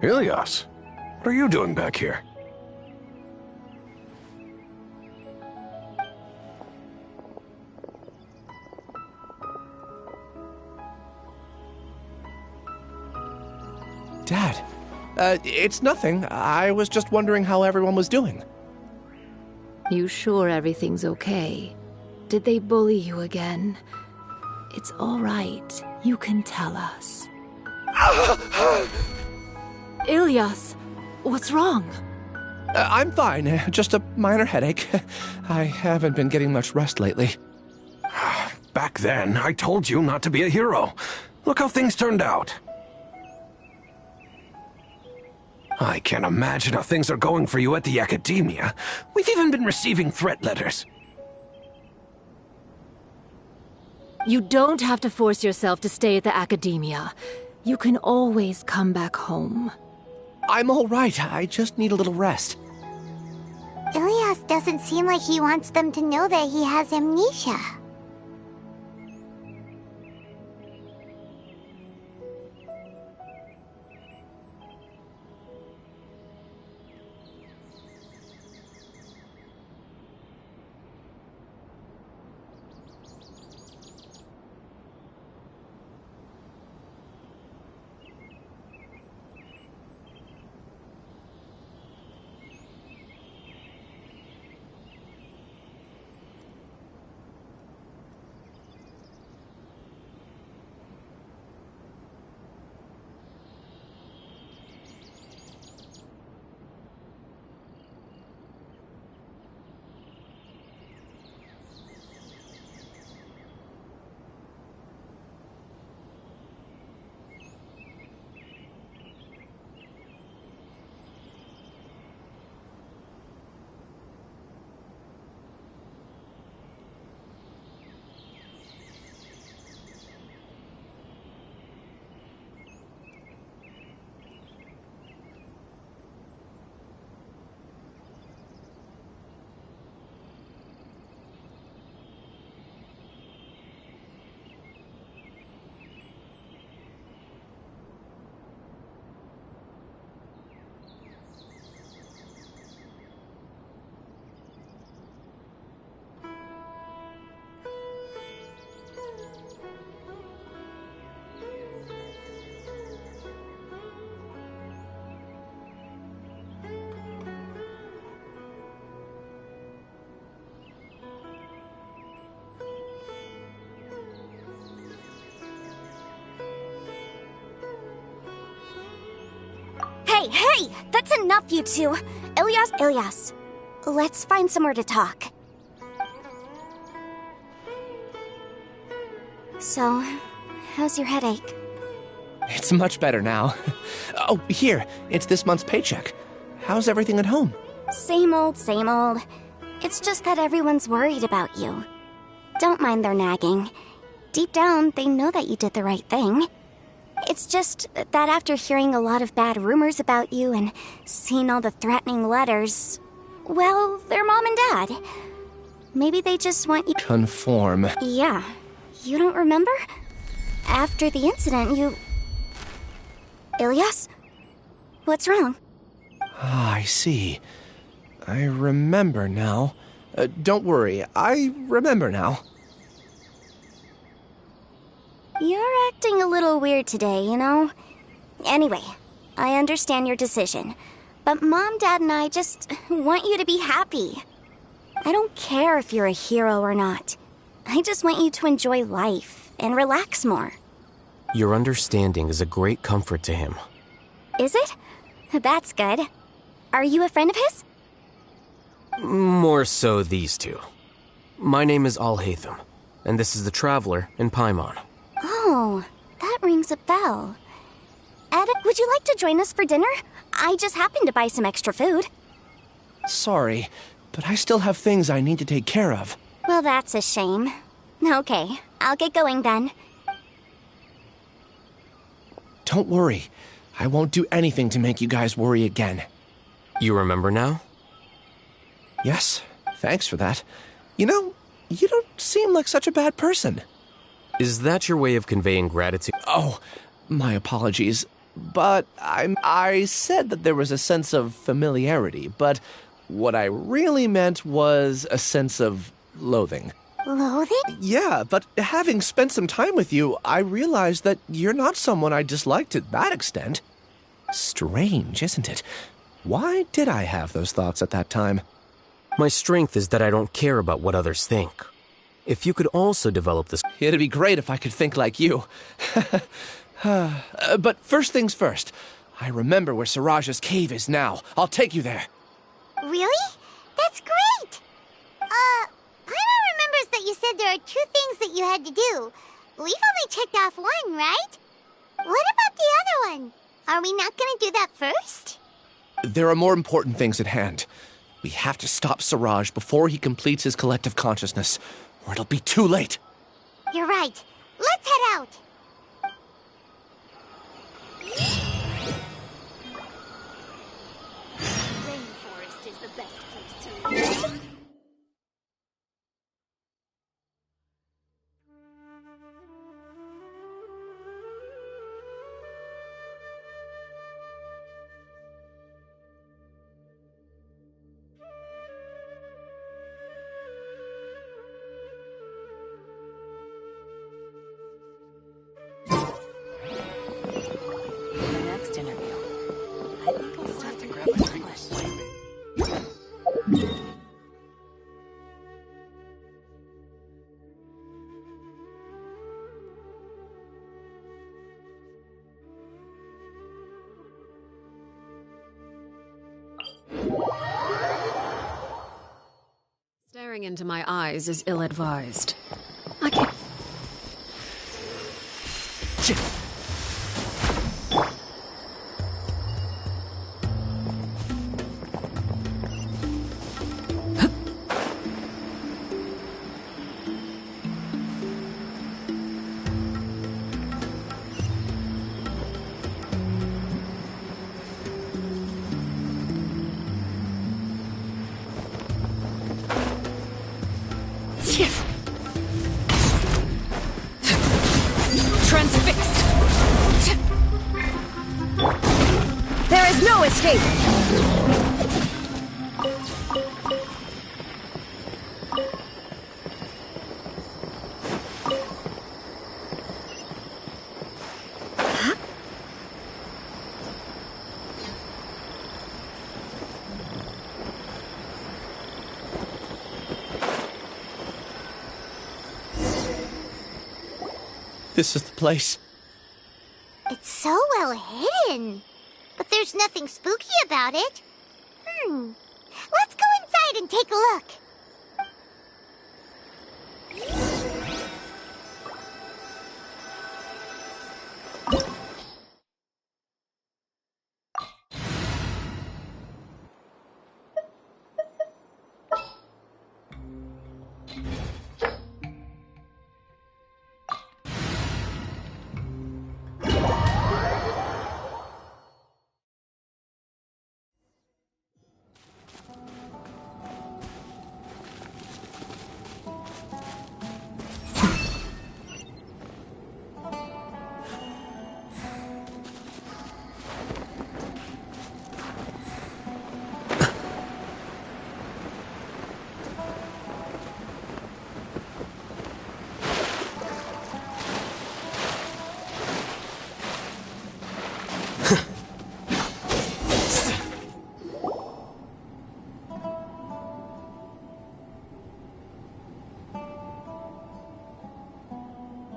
Speaker 16: Ilias, what are you doing back here?
Speaker 9: Dad, it's nothing. I was just wondering how everyone was doing.
Speaker 7: You sure everything's okay? Did they bully you again? It's all right. You can tell us. Ilias, what's wrong?
Speaker 9: I'm fine. Just a minor headache. I haven't been getting much rest lately.
Speaker 16: Back then, I told you not to be a hero. Look how things turned out. I can't imagine how things are going for you at the Academia. We've even been receiving threat letters.
Speaker 7: You don't have to force yourself to stay at the Academia. You can always come back home.
Speaker 9: I'm all right. I just need a little rest.
Speaker 1: Ilias doesn't seem like he wants them to know that he has amnesia.
Speaker 17: Hey! That's enough, you two! Ilias, let's find somewhere to talk. So, how's your headache?
Speaker 9: It's much better now. Oh, here, it's this month's paycheck. How's everything at home?
Speaker 17: Same old, same old. It's just that everyone's worried about you. Don't mind their nagging. Deep down, they know that you did the right thing. It's just that after hearing a lot of bad rumors about you and seeing all the threatening letters, well, they're mom and dad. Maybe they just want you...
Speaker 9: Conform.
Speaker 17: Yeah. You don't remember? After the incident, you... Ilias? What's wrong?
Speaker 9: Ah, I see. I remember now. Don't worry, I remember now.
Speaker 17: You're acting a little weird today, you know? Anyway, I understand your decision. But Mom, Dad, and I just want you to be happy. I don't care if you're a hero or not. I just want you to enjoy life and relax more.
Speaker 11: Your understanding is a great comfort to him.
Speaker 17: Is it? That's good. Are you a friend of his?
Speaker 14: More so these two. My name is Al-Haytham, and this is the Traveler in Paimon.
Speaker 17: Oh, that rings a bell. Ed, would you like to join us for dinner? I just happened to buy some extra food.
Speaker 9: Sorry, but I still have things I need to take care of.
Speaker 17: Well, that's a shame. Okay, I'll get going then.
Speaker 9: Don't worry. I won't do anything to make you guys worry again.
Speaker 14: You remember now?
Speaker 9: Yes, thanks for that. You know, you don't seem like such a bad person.
Speaker 14: Is that your way of conveying gratitude?
Speaker 9: Oh, my apologies. But I said that there was a sense of familiarity, but what I really meant was a sense of loathing.
Speaker 1: Loathing?
Speaker 9: Yeah, but having spent some time with you, I realized that you're not someone I dislike to that extent. Strange, isn't it? Why did I have those thoughts at that time?
Speaker 14: My strength is that I don't care about what others think. If you could also develop this...
Speaker 9: It'd be great if I could think like you. But first things first. I remember where Siraj's cave is now. I'll take you there.
Speaker 1: Really? That's great! Paimon remembers that you said there are 2 things that you had to do. We've only checked off 1, right? What about the other one? Are we not gonna do that first?
Speaker 9: There are more important things at hand. We have to stop Siraj before he completes his collective consciousness, or it'll be too late.
Speaker 1: You're right. Let's head out.
Speaker 18: Rainforest is the best place to live.
Speaker 7: Staring into my eyes is ill-advised. I can't...
Speaker 18: Transfixed! There is no escape!
Speaker 9: This is the place.
Speaker 1: It's so well hidden. But there's nothing spooky about it. Let's go inside and take a look.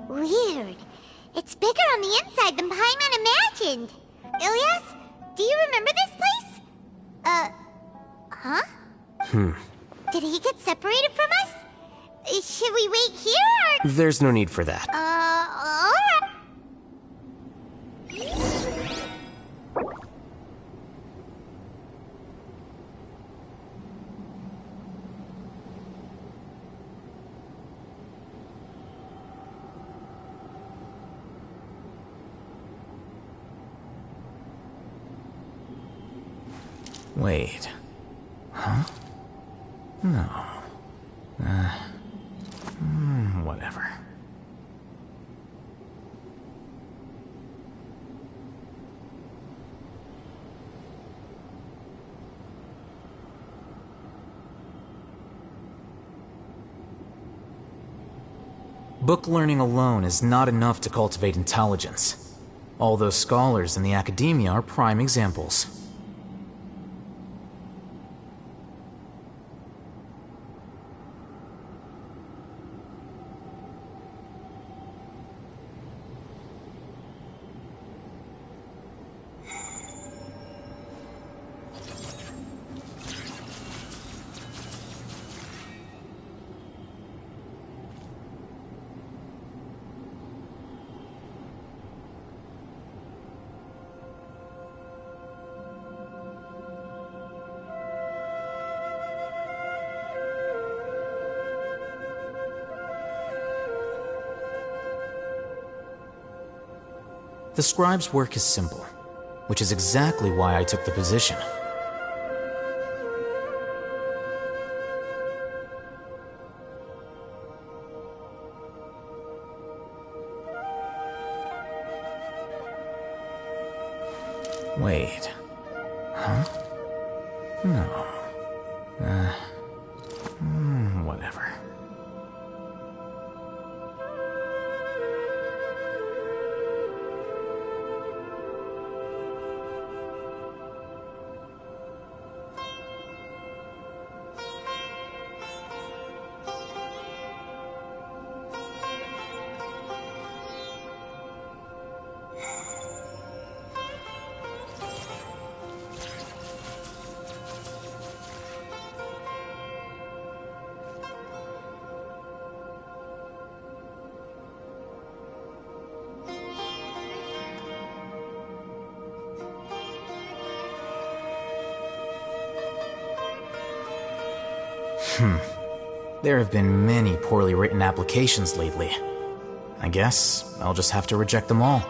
Speaker 1: Weird. It's bigger on the inside than Paimon imagined. Ilyas, Do you remember this place? Huh? Did he get separated from us? Should we wait here or...
Speaker 11: There's no need for that.
Speaker 1: Alright.
Speaker 19: Wait. Huh? No. Whatever.
Speaker 11: Book learning alone is not enough to cultivate intelligence. All those scholars in the academia are prime examples. The scribe's work is simple, which is exactly why I took the position.
Speaker 19: Wait. Huh? No. Whatever.
Speaker 11: There have been many poorly written applications lately. I guess I'll just have to reject them all.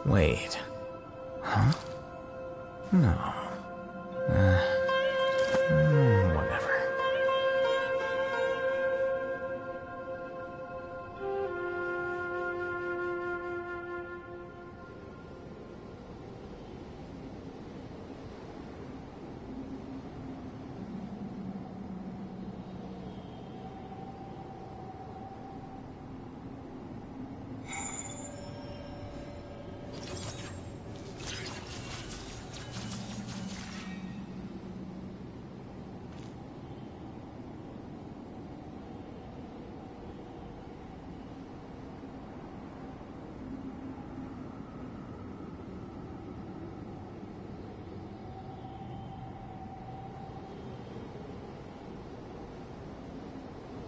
Speaker 19: Wait. Huh? No. Whatever.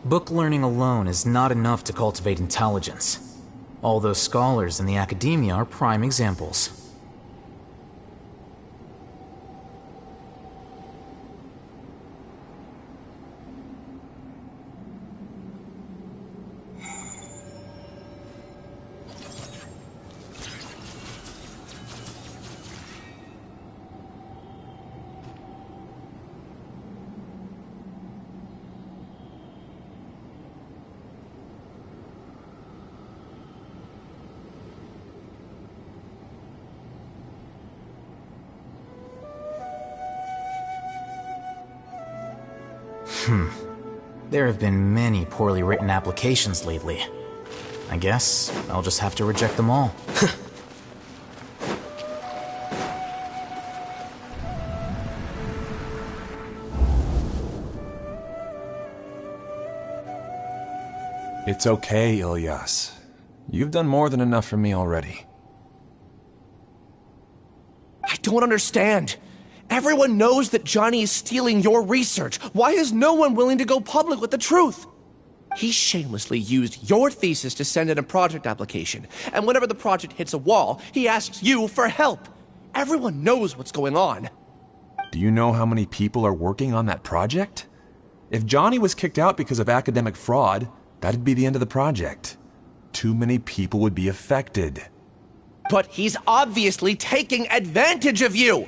Speaker 11: Book learning alone is not enough to cultivate intelligence. All those scholars in the academia are prime examples. There have been many poorly written applications lately. I guess I'll just have to reject them all.
Speaker 5: It's okay, Ilyas. You've done more than enough for me already.
Speaker 9: I don't understand. Everyone knows that Johnny is stealing your research. Why is no one willing to go public with the truth? He shamelessly used your thesis to send in a project application, and whenever the project hits a wall, he asks you for help. Everyone knows what's going on.
Speaker 5: Do you know how many people are working on that project? If Johnny was kicked out because of academic fraud, that'd be the end of the project. Too many people would be affected.
Speaker 9: But he's obviously taking advantage of you!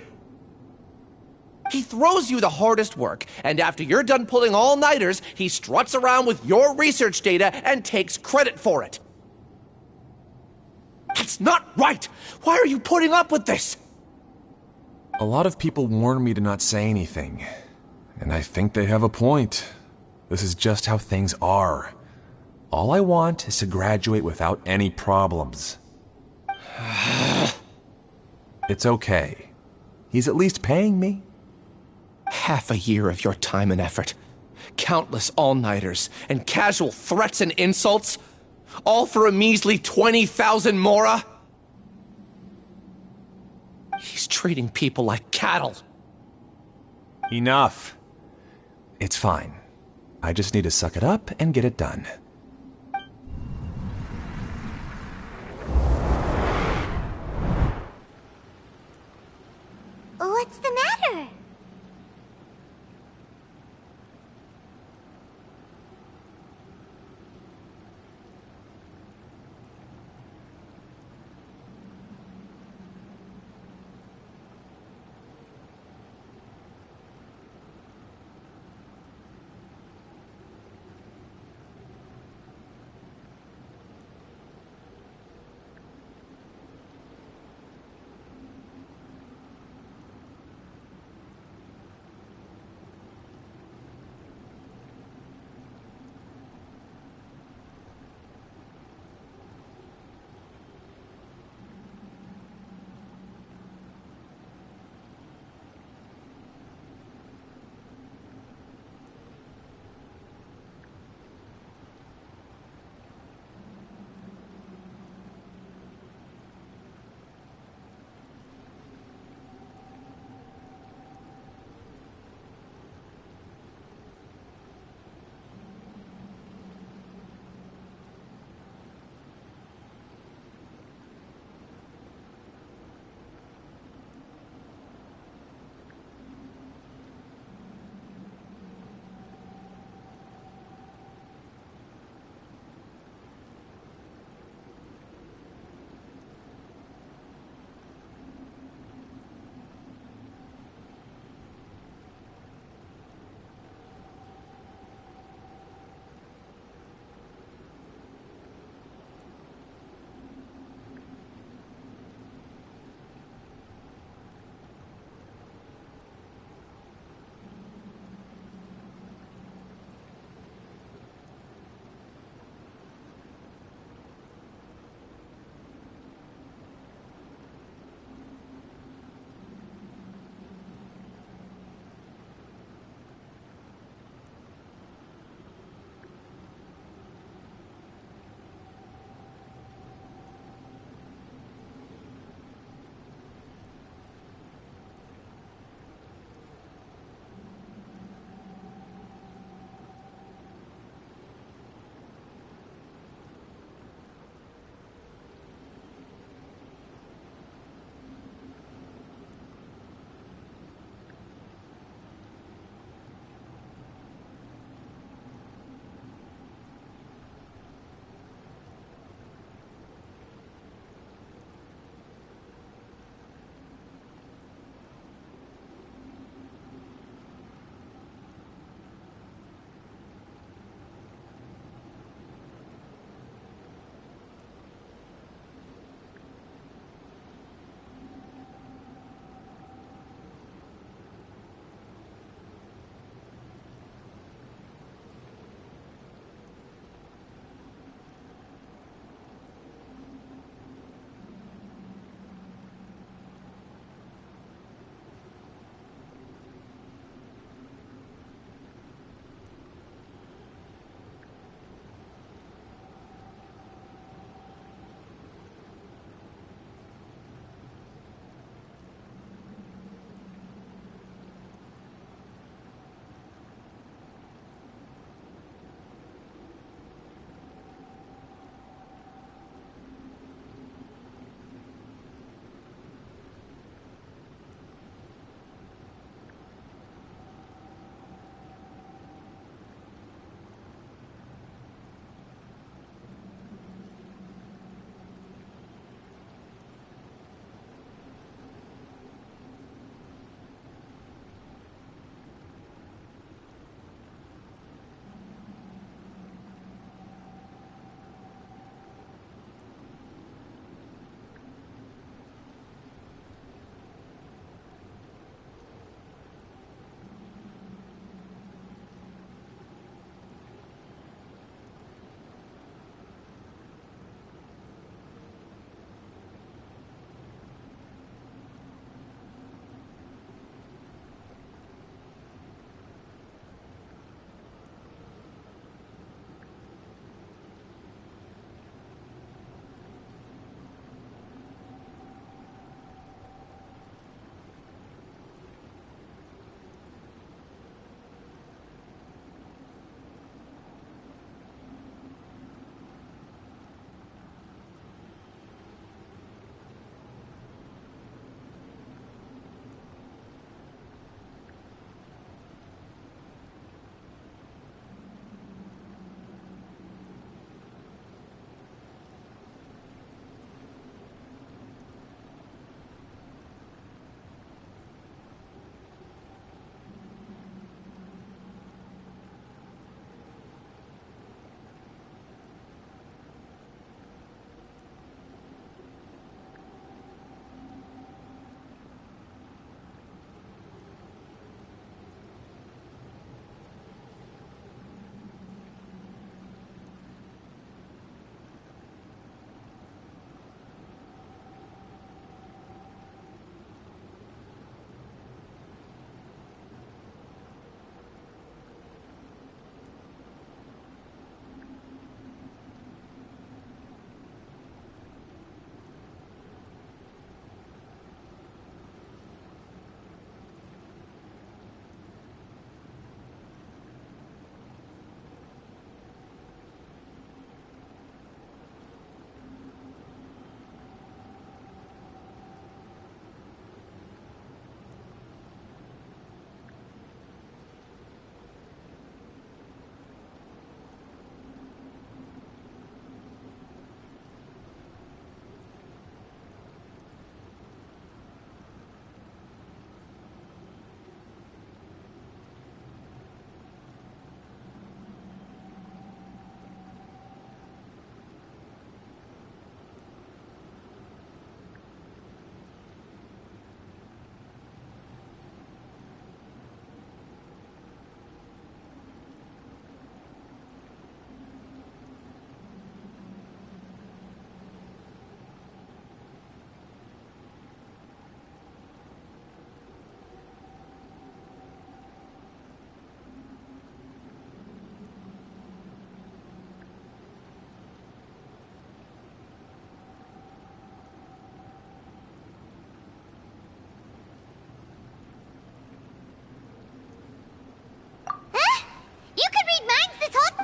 Speaker 9: He throws you the hardest work, and after you're done pulling all-nighters, he struts around with your research data and takes credit for it. That's not right! Why are you putting up with this?
Speaker 5: A lot of people warn me to not say anything, and I think they have a point. This is just how things are. All I want is to graduate without any problems. It's okay. He's at least paying me.
Speaker 9: Half a year of your time and effort, countless all-nighters, and casual threats and insults, all for a measly 20,000 mora? He's treating people like cattle.
Speaker 5: Enough. It's fine. I just need to suck it up and get it done.
Speaker 1: What's the matter?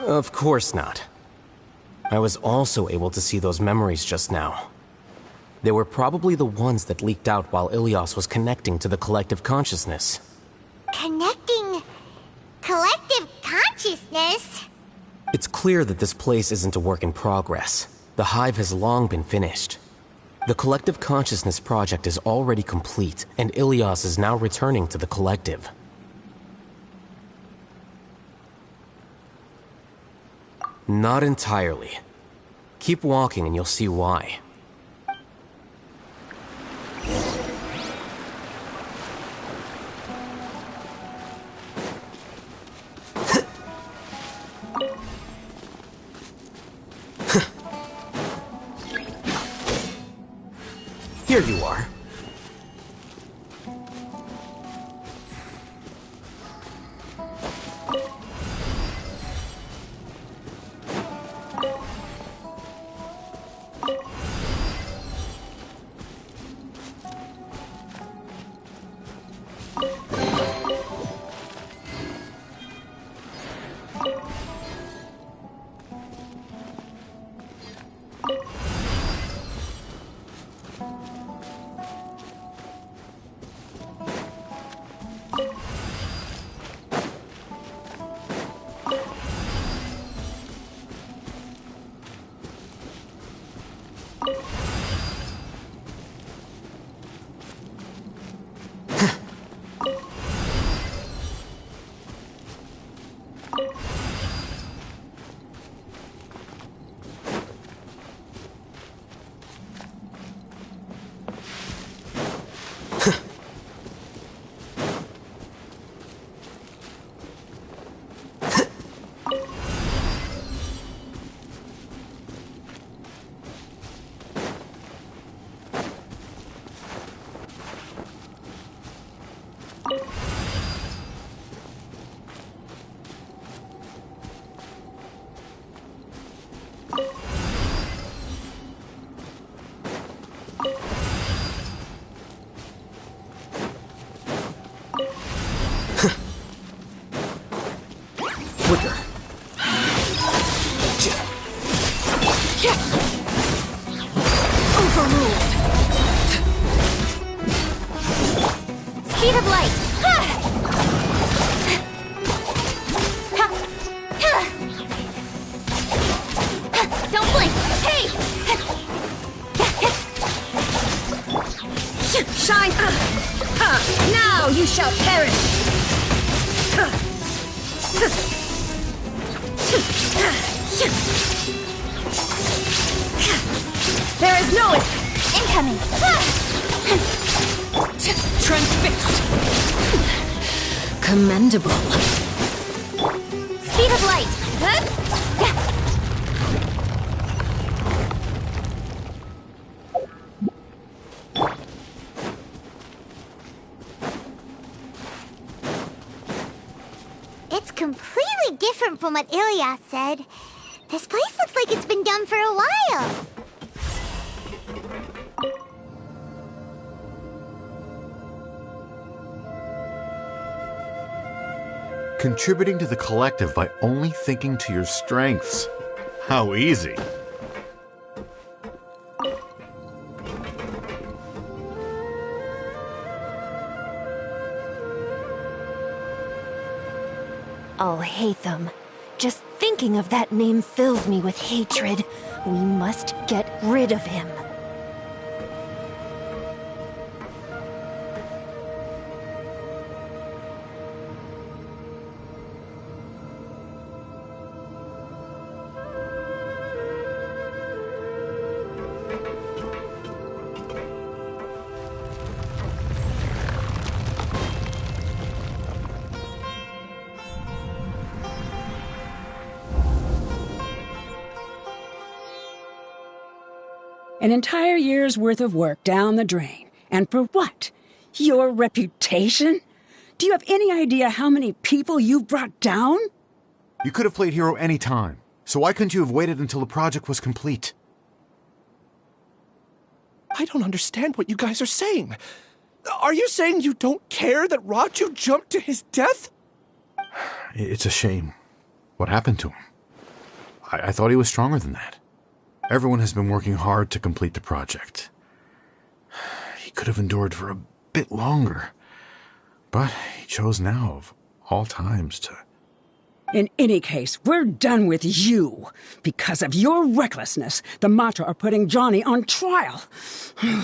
Speaker 14: Of course not. I was also able to see those memories just now. They were probably the ones that leaked out while Ilias was connecting to the collective consciousness.
Speaker 1: Connecting collective consciousness?
Speaker 14: It's clear that this place isn't a work in progress. The hive has long been finished. The collective consciousness project is already complete, and Ilias is now returning to the collective. Not entirely. Keep walking and you'll see why. Here you are.
Speaker 1: Speed of light! Don't blink! Hey!
Speaker 20: Shine! Now you shall perish! There is no incoming!
Speaker 7: Transfixed. Commendable.
Speaker 1: Speed of light! It's completely different from what Ilias said. This place looks like it's been done for a while.
Speaker 21: Contributing to the collective by only thinking to your strengths. How easy.
Speaker 7: Oh, Hatham. Just thinking of that name fills me with hatred. We must get rid of him.
Speaker 15: An entire year's worth of work down the drain. And for what? Your reputation? Do you have any idea how many people you've brought down?
Speaker 21: You could have played hero any time, so why couldn't you have waited until the project was complete?
Speaker 9: I don't understand what you guys are saying. Are you saying you don't care that Raju jumped to his death?
Speaker 21: It's a shame. What happened to him? I thought he was stronger than that. Everyone has been working hard to complete the project. He could have endured for a bit longer, but he chose now, of all times, to...
Speaker 15: In any case, we're done with you. Because of your recklessness, the Matra are putting Johnny on trial.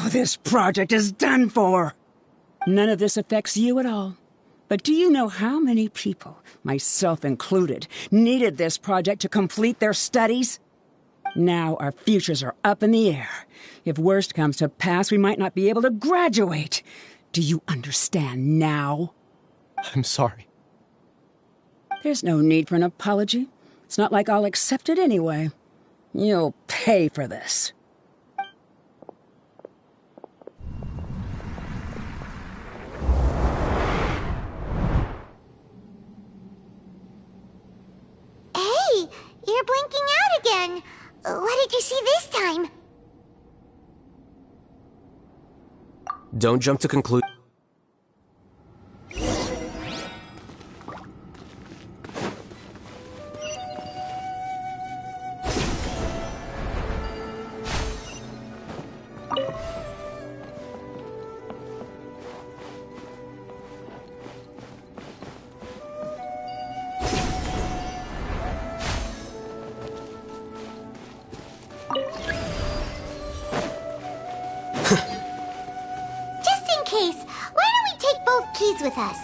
Speaker 15: This project is done for. None of this affects you at all. But do you know how many people, myself included, needed this project to complete their studies? Now our futures are up in the air. If worst comes to pass, we might not be able to graduate. Do you understand now?
Speaker 9: I'm sorry.
Speaker 15: There's no need for an apology. It's not like I'll accept it anyway. You'll pay for this.
Speaker 1: Hey, you're blinking out again. What did you see this time?
Speaker 14: Don't jump to conclude.
Speaker 1: Just in case, why don't we take both keys with us?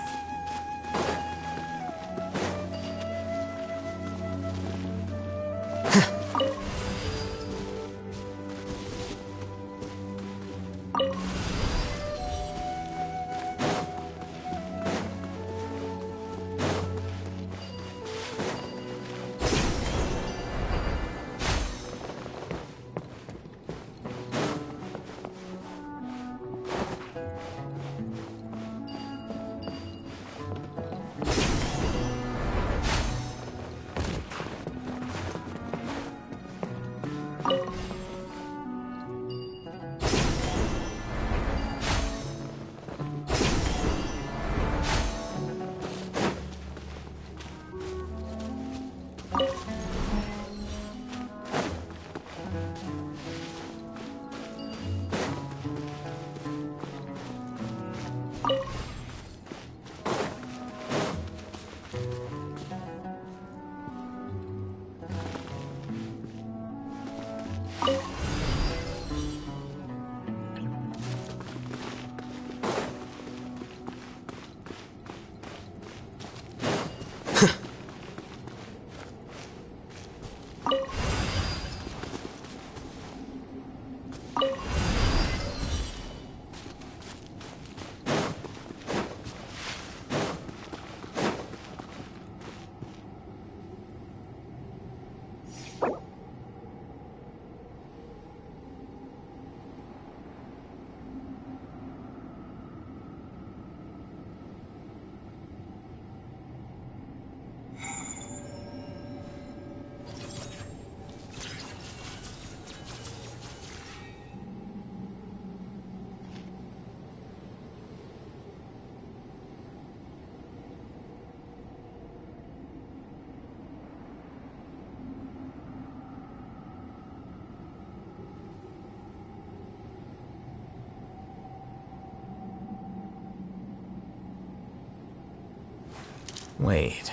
Speaker 19: Wait.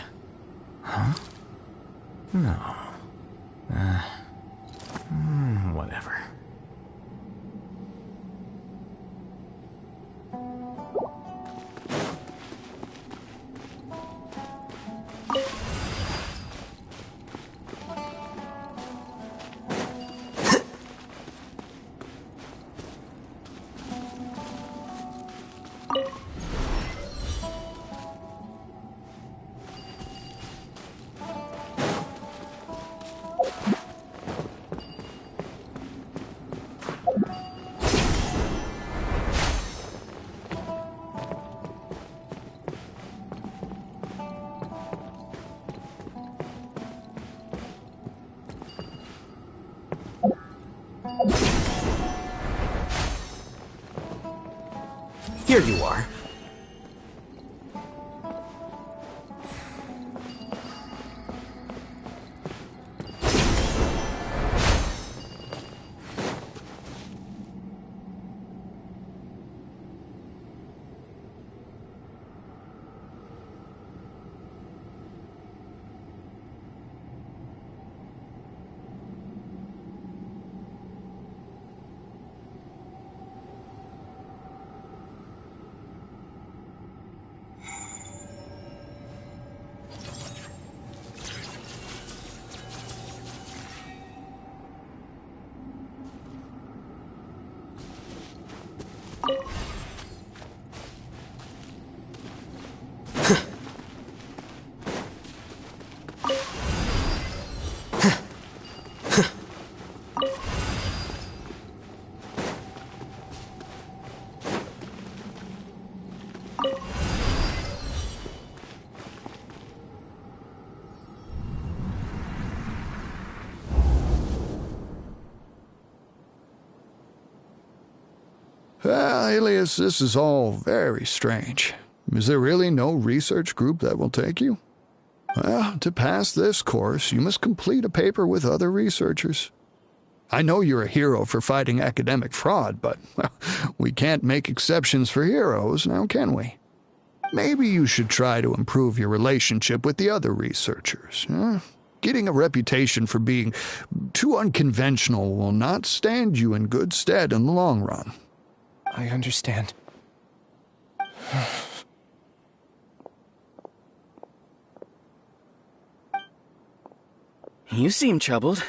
Speaker 19: Huh? No. Whatever.
Speaker 14: Here you are.
Speaker 2: Alias, this is all very strange. Is there really no research group that will take you? Well, to pass this course, you must complete a paper with other researchers. I know you're a hero for fighting academic fraud, but well, we can't make exceptions for heroes, now can we? Maybe you should try to improve your relationship with the other researchers. Getting a reputation for being too unconventional will not stand you in good stead in the long run.
Speaker 9: I understand.
Speaker 22: You seem troubled.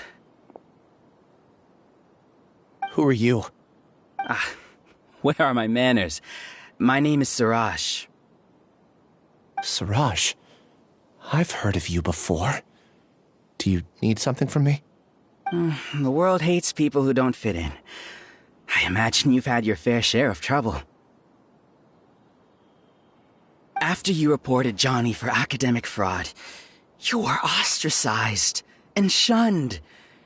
Speaker 9: Who are you?
Speaker 22: Where are my manners? My name is Siraj.
Speaker 9: Siraj? I've heard of you before. Do you need something from me?
Speaker 22: The world hates people who don't fit in. I imagine you've had your fair share of trouble. After you reported Johnny for academic fraud, you were ostracized and shunned.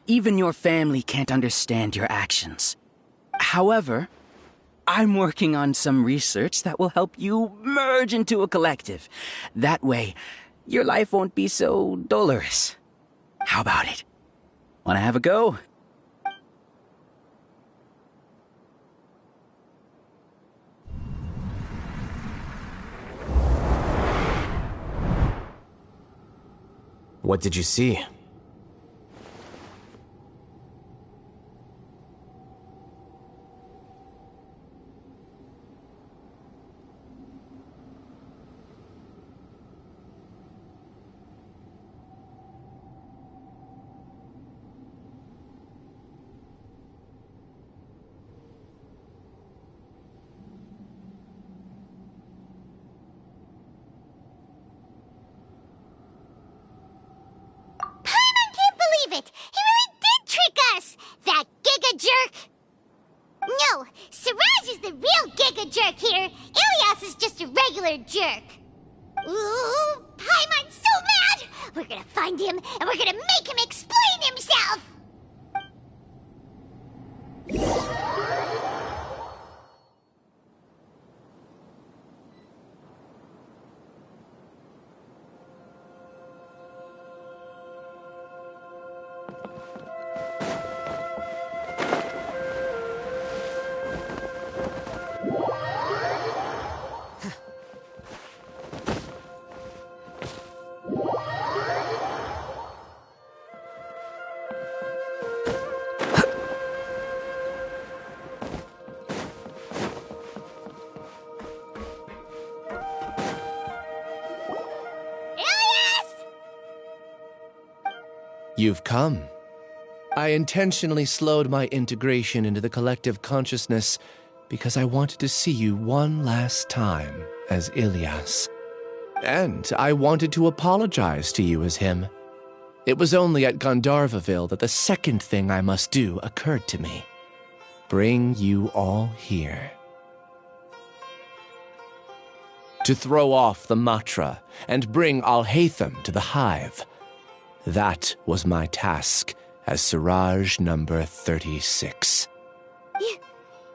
Speaker 22: Even your family can't understand your actions. However, I'm working on some research that will help you merge into a collective. That way, your life won't be so dolorous. How about it? Wanna have a go?
Speaker 14: What did you see?
Speaker 1: It! He really did trick us! That giga jerk! No, Siraj is the real giga jerk here. Ilias is just a regular jerk. Ooh, Paimon's so mad! We're gonna find him and we're gonna make him explain himself!
Speaker 9: You've come. I intentionally slowed my integration into the collective consciousness because I wanted to see you one last time as Ilias. And I wanted to apologize to you as him. It was only at Gandharvaville that the second thing I must do occurred to me. Bring you all here. To throw off the Matra and bring Alhaitham to the hive. That was my task as Siraj number 36.
Speaker 1: You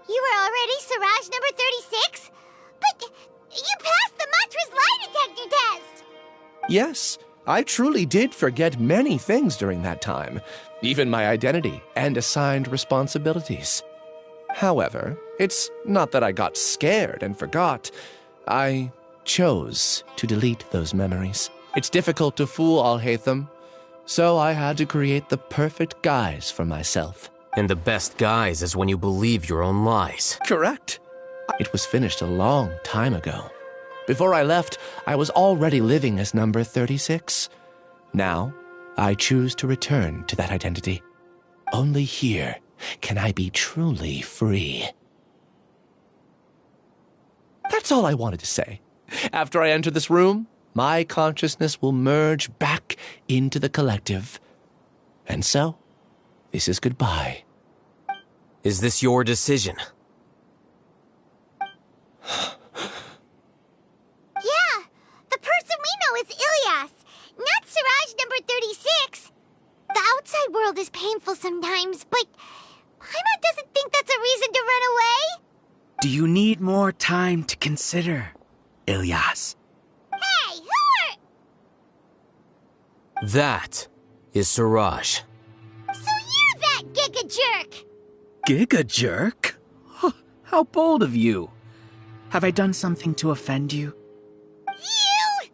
Speaker 1: were already Siraj number 36? But you passed the Matra's lie detector test!
Speaker 9: Yes, I truly did forget many things during that time, even my identity and assigned responsibilities. However, it's not that I got scared and forgot. I chose to delete those memories. It's difficult to fool Alhaitham, so I had to create the perfect guise for myself.
Speaker 14: And the best guise is when you believe your own lies.
Speaker 9: Correct. It was finished a long time ago. Before I left, I was already living as number 36. Now, I choose to return to that identity. Only here can I be truly free. That's all I wanted to say. After I entered this room, my consciousness will merge back into the collective. And so, this is goodbye.
Speaker 11: Is this your decision?
Speaker 1: Yeah, the person we know is Ilyas, not Siraj number 36. The outside world is painful sometimes, but Paimon doesn't think that's a reason to run away.
Speaker 22: Do you need more time to consider, Ilyas?
Speaker 1: Hey, who are...
Speaker 11: That is Siraj.
Speaker 1: So you're that giga jerk!
Speaker 22: Giga jerk? Huh, how bold of you. Have I done something to offend you?
Speaker 1: You!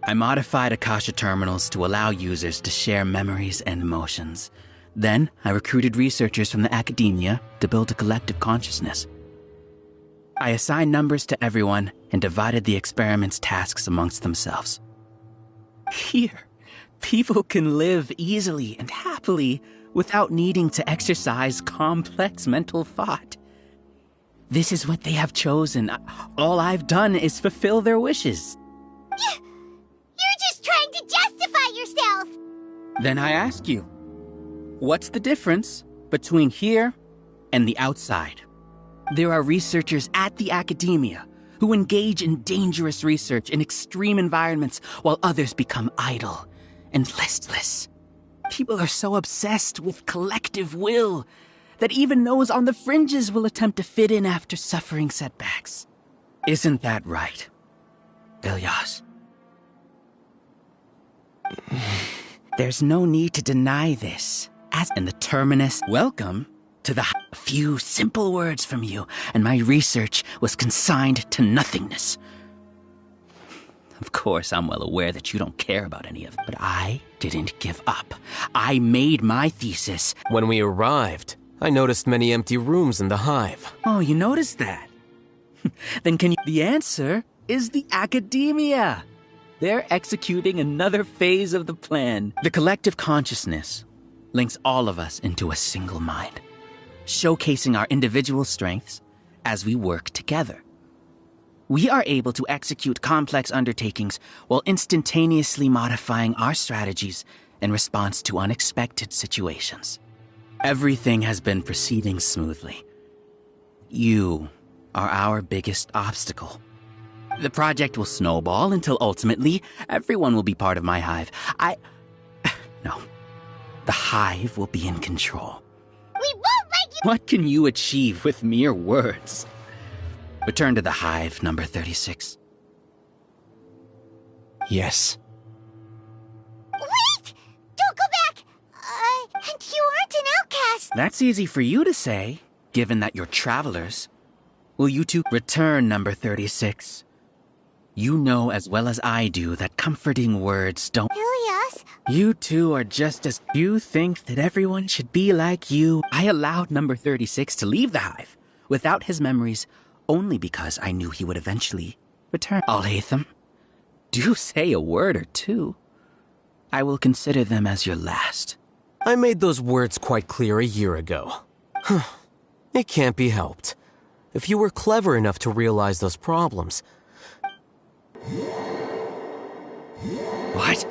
Speaker 22: I modified Akasha terminals to allow users to share memories and emotions. Then, I recruited researchers from the academia to build a collective consciousness. I assigned numbers to everyone and divided the experiment's tasks amongst themselves. Here, people can live easily and happily without needing to exercise complex mental thought. This is what they have chosen. All I've done is fulfill their wishes.
Speaker 1: You're just trying to justify yourself!
Speaker 22: Then I ask you, what's the difference between here and the outside? There are researchers at the academia who engage in dangerous research in extreme environments while others become idle and listless. People are so obsessed with collective will that even those on the fringes will attempt to fit in after suffering setbacks. Isn't that right, Ilyas? There's no need to deny this. As in the terminus, welcome to the few simple words from you, and my research was consigned to nothingness. Of course, I'm well aware that you don't care about any of it, but I didn't give up. I made my thesis.
Speaker 11: When we arrived, I noticed many empty rooms in the hive.
Speaker 22: Oh, you noticed that? Then can you... The answer is the academia. They're executing another phase of the plan. The collective consciousness links all of us into a single mind, showcasing our individual strengths as we work together. We are able to execute complex undertakings while instantaneously modifying our strategies in response to unexpected situations. Everything has been proceeding smoothly. You are our biggest obstacle. The project will snowball until ultimately everyone will be part of my hive. No. The hive will be in control.
Speaker 1: We won't let you...
Speaker 22: What can you achieve with mere words? Return to the hive, number 36.
Speaker 9: Yes.
Speaker 1: Wait! Don't go back! And you aren't an outcast!
Speaker 22: That's easy for you to say, given that you're travelers. Will you two return, number 36? You know as well as I do that comforting words don't...
Speaker 1: Ilyas?
Speaker 22: You two are just as... You think that everyone should be like you. I allowed number 36 to leave the hive without his memories only because I knew he would eventually return. Al-Haytham, do say a word or two. I will consider them as your last.
Speaker 11: I made those words quite clear a year ago. It can't be helped. If you were clever enough to realize those problems...
Speaker 22: What?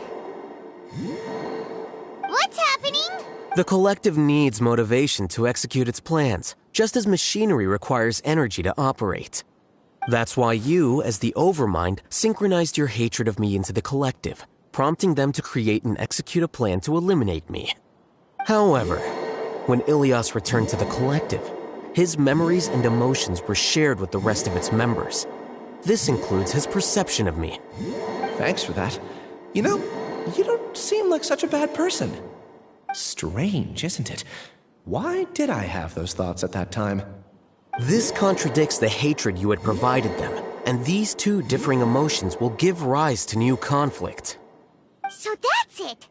Speaker 1: What's happening?
Speaker 11: The collective needs motivation to execute its plans, just as machinery requires energy to operate. That's why you, as the Overmind, synchronized your hatred of me into the collective, prompting them to create and execute a plan to eliminate me. However, when Ilyas returned to the collective, his memories and emotions were shared with the rest of its members. This includes his perception of me.
Speaker 9: Thanks for that. You know, you don't seem like such a bad person. Strange, isn't it? Why did I have those thoughts at that time?
Speaker 11: This contradicts the hatred you had provided them, and these two differing emotions will give rise to new conflict.
Speaker 1: So that's it!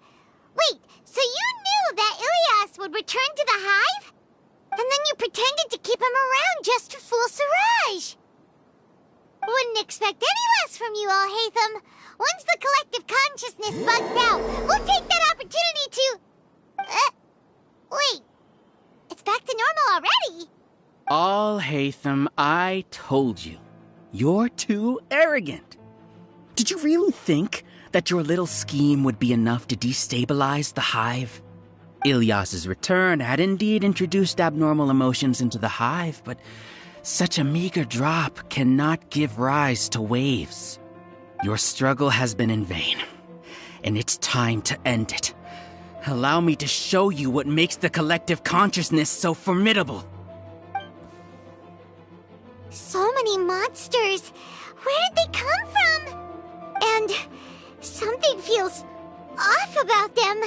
Speaker 1: Wait, so you knew that Ilyas would return to the hive? And then you pretended to keep him around just to fool Siraj! Wouldn't expect any less from you, Al-Haytham. Once the collective consciousness bugs out, we'll take that opportunity to... wait. It's back to normal already.
Speaker 22: Al-Haytham, I told you. You're too arrogant. Did you really think that your little scheme would be enough to destabilize the Hive? Ilyas's return had indeed introduced abnormal emotions into the Hive, but such a meager drop cannot give rise to waves. Your struggle has been in vain, and it's time to end it. Allow me to show you what makes the collective consciousness so formidable.
Speaker 1: So many monsters. Where did they come from? And something feels off about them.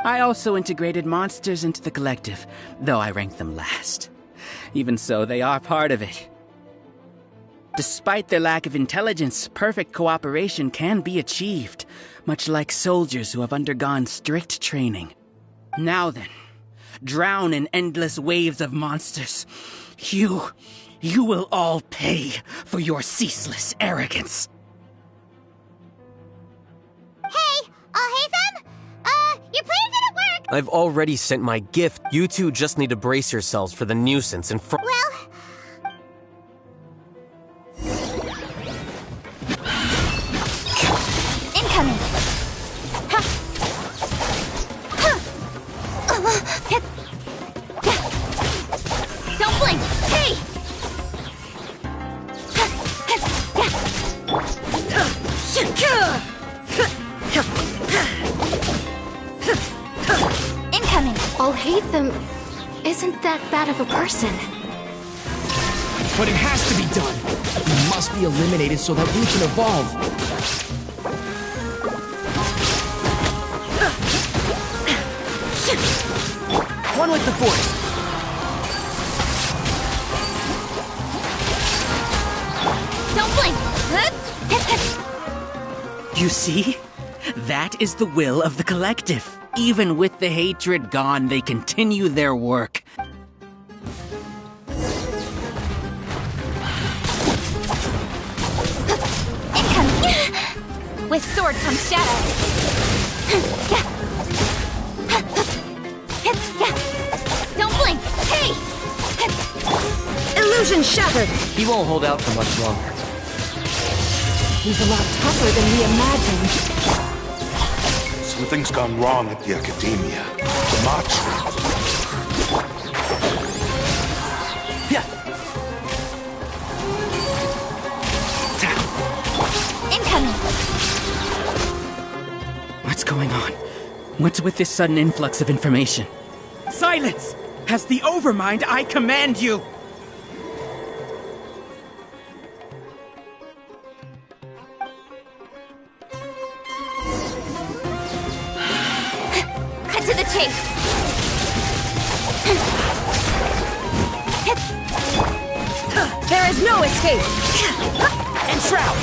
Speaker 22: I also integrated monsters into the collective, though I ranked them last. Even so, they are part of it. Despite their lack of intelligence, perfect cooperation can be achieved, much like soldiers who have undergone strict training. Now then, drown in endless waves of monsters. You will all pay for your ceaseless arrogance.
Speaker 1: Hey, Haytham? Your plan didn't work!
Speaker 11: I've already sent my gift. You two just need to brace yourselves for the nuisance in front.
Speaker 1: Well...
Speaker 17: Incoming! Ha. Don't blink! Hey! Incoming!
Speaker 3: I'll hate them. Isn't that bad of a person?
Speaker 6: But it has to be done. He must be eliminated so that we can evolve. One with the force.
Speaker 17: Don't blink!
Speaker 22: You see? That is the will of the collective. Even with the hatred gone, they continue their work.
Speaker 17: Incoming! With sword comes shadow. Don't blink! Hey!
Speaker 20: Illusion shattered!
Speaker 11: He won't hold out for much longer.
Speaker 20: He's a lot tougher than we imagined.
Speaker 8: Something's gone wrong at the Academia. The march route.
Speaker 17: Incoming!
Speaker 22: What's going on? What's with this sudden influx of information? Silence! As the Overmind, I command you!
Speaker 17: Cut to the chase!
Speaker 20: There is no escape!
Speaker 22: Enshroud!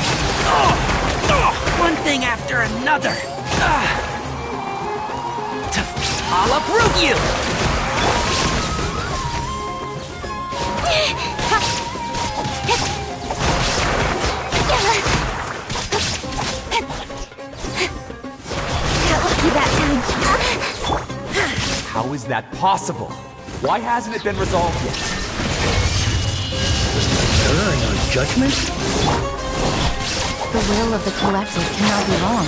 Speaker 22: One thing after another! I'll uproot you!
Speaker 17: Got lucky that time.
Speaker 5: How is that possible? Why hasn't it been resolved yet?
Speaker 10: Error in our judgment?
Speaker 23: The will of the collective cannot be wrong.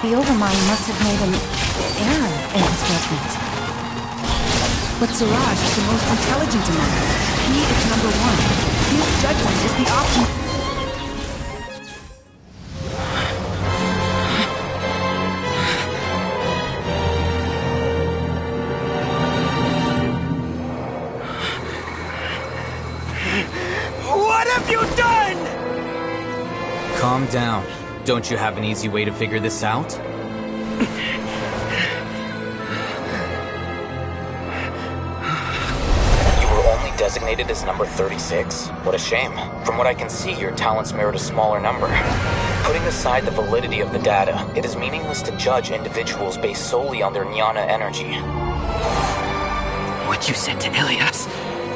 Speaker 23: The Overmind must have made an error in his judgment.
Speaker 22: But Siraj is the most intelligent among them. He is number one. His judgment is the option. What have you done?
Speaker 14: Calm down. Don't you have an easy way to figure this out? You were only designated as number 36? What a shame. From what I can see, your talents merit a smaller number. Putting aside the validity of the data, it is meaningless to judge individuals based solely on their jnana energy.
Speaker 22: What you said to Ilyas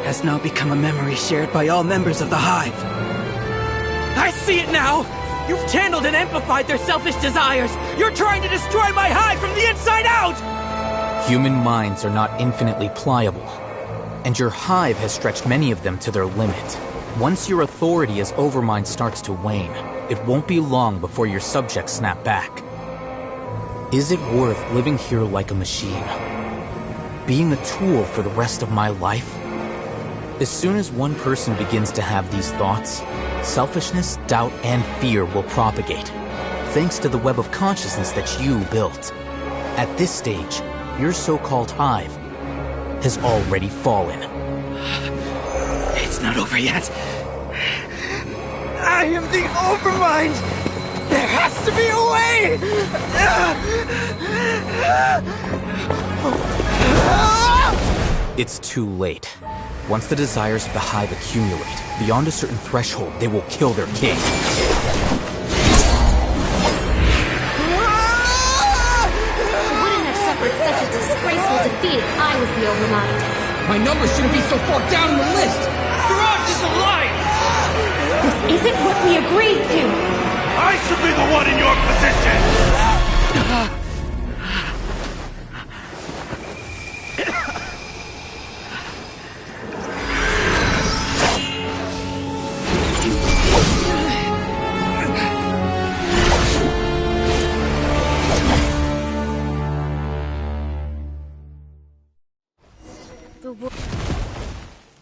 Speaker 22: has now become a memory shared by all members of the Hive. I see it now! You've channeled and amplified their selfish desires! You're trying to destroy my Hive from the inside out!
Speaker 14: Human minds are not infinitely pliable, and your Hive has stretched many of them to their limit. Once your authority as Overmind starts to wane,
Speaker 19: It won't be long before your subjects snap back. Is it worth living here like a machine? Being a tool for the rest of my life? As soon as one person begins to have these thoughts, selfishness, doubt, and fear will propagate, thanks to the web of consciousness that you built. At this stage, your so-called hive has already fallen.
Speaker 22: It's not over yet. I am the Overmind! There has to be a way!
Speaker 19: It's too late. Once the desires of the hive accumulate, beyond a certain threshold, they will kill their king.
Speaker 3: Wouldn't have suffered such a disgraceful defeat if I was the Overmind.
Speaker 6: My numbers shouldn't be so far down the list! Siraj is alive!
Speaker 3: This isn't what we agreed to!
Speaker 8: I should be the one in your position!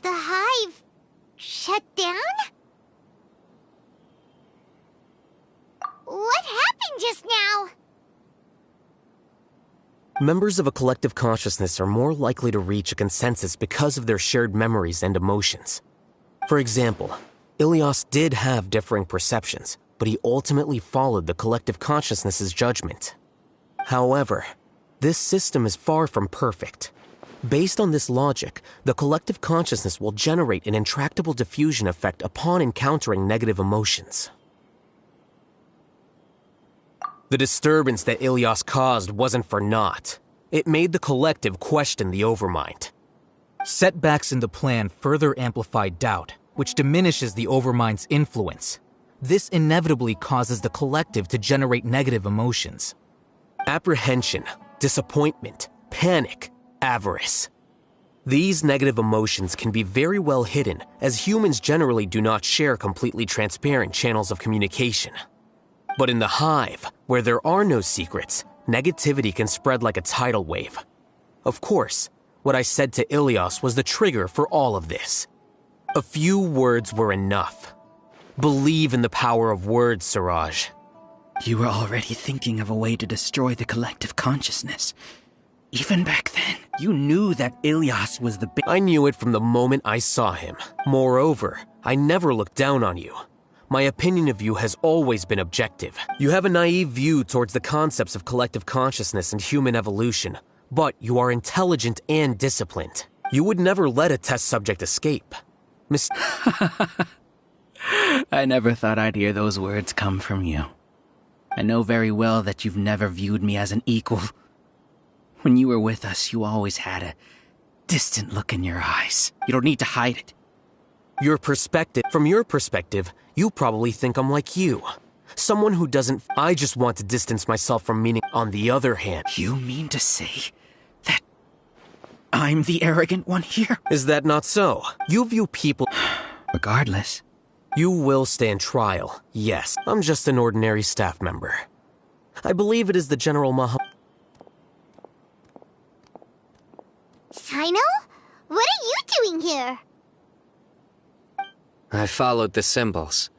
Speaker 1: The hive shut down? What happened just now?
Speaker 11: Members of a collective consciousness are more likely to reach a consensus because of their shared memories and emotions. For example, Ilias did have differing perceptions, but he ultimately followed the collective consciousness's judgment. However, this system is far from perfect. Based on this logic, the collective consciousness will generate an intractable diffusion effect upon encountering negative emotions. The disturbance that Ilias caused wasn't for naught. It made the collective question the Overmind.
Speaker 19: Setbacks in the plan further amplify doubt, which diminishes the Overmind's influence. This inevitably causes the collective to generate negative emotions.
Speaker 11: Apprehension, disappointment, panic, avarice. These negative emotions can be very well hidden, as humans generally do not share completely transparent channels of communication. But in the hive, where there are no secrets, negativity can spread like a tidal wave. Of course, what I said to Ilias was the trigger for all of this. A few words were enough. Believe in the power of words, Siraj.
Speaker 22: You were already thinking of a way to destroy the collective consciousness. Even back then, you knew that Ilias was the
Speaker 11: I knew it from the moment I saw him. Moreover, I never looked down on you. My opinion of you has always been objective. You have a naive view towards the concepts of collective consciousness and human evolution, but you are intelligent and disciplined. You would never let a test subject escape.
Speaker 22: I never thought I'd hear those words come from you. I know very well that you've never viewed me as an equal. When you were with us, you always had a distant look in your eyes. You don't need to hide it.
Speaker 11: From your perspective, you probably think I'm like you. Someone who doesn't... I just want to distance myself from meaning. On the other hand...
Speaker 22: You mean to say that I'm the arrogant one here?
Speaker 11: Is that not so? You view people...
Speaker 22: Regardless.
Speaker 11: You will stand trial, yes. I'm just an ordinary staff member. I believe it is the General
Speaker 1: Sino? What are you doing here?
Speaker 4: I followed the symbols.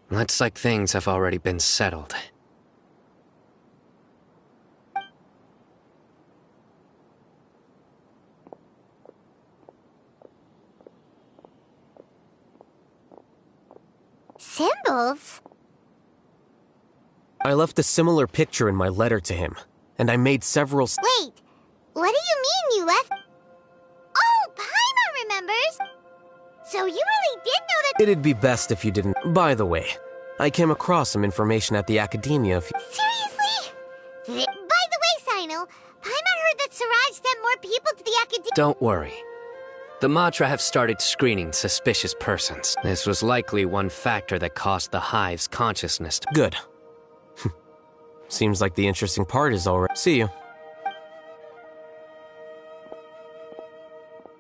Speaker 4: Looks like things have already been settled.
Speaker 1: Symbols?
Speaker 11: I left a similar picture in my letter to him, and I made several...
Speaker 1: Wait, what do you mean you left? Oh, Paimon remembers! So you really did know that—
Speaker 11: It'd be best if you didn't. By the way, I came across some information at the Academia.
Speaker 1: Seriously? By the way, Sino, Paimon heard that Siraj sent more people to the Academia—
Speaker 4: Don't worry. The Matra have started screening suspicious persons. This was likely one factor that caused the Hive's consciousness to—
Speaker 11: Good. Seems like the interesting part is already— See you.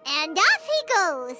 Speaker 1: And off he goes.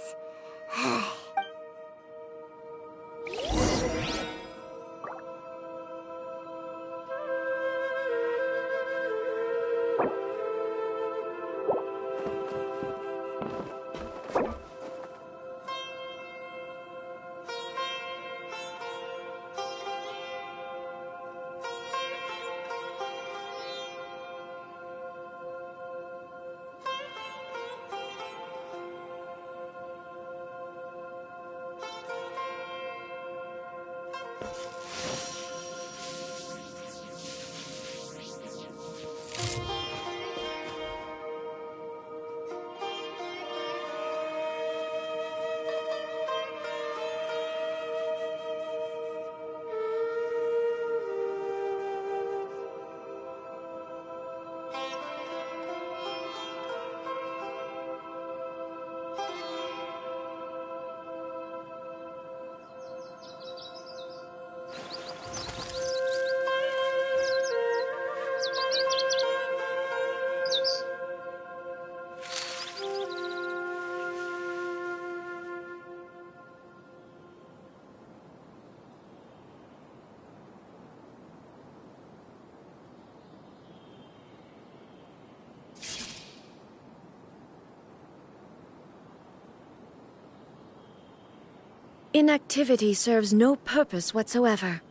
Speaker 7: Inactivity serves no purpose whatsoever.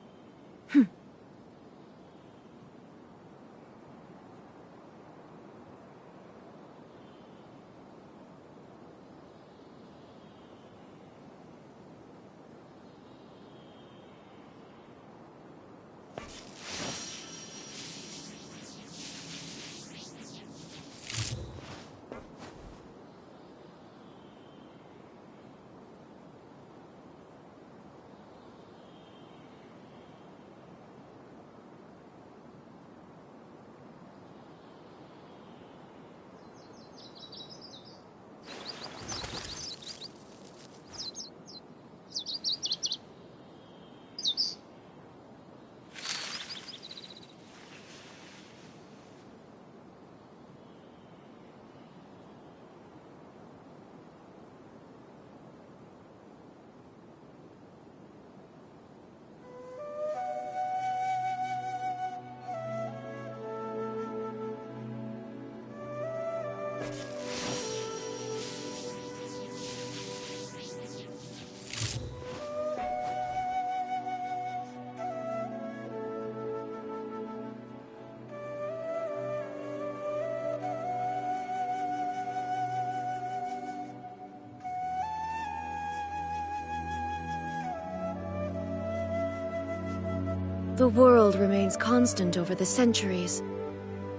Speaker 7: The world remains constant over the centuries,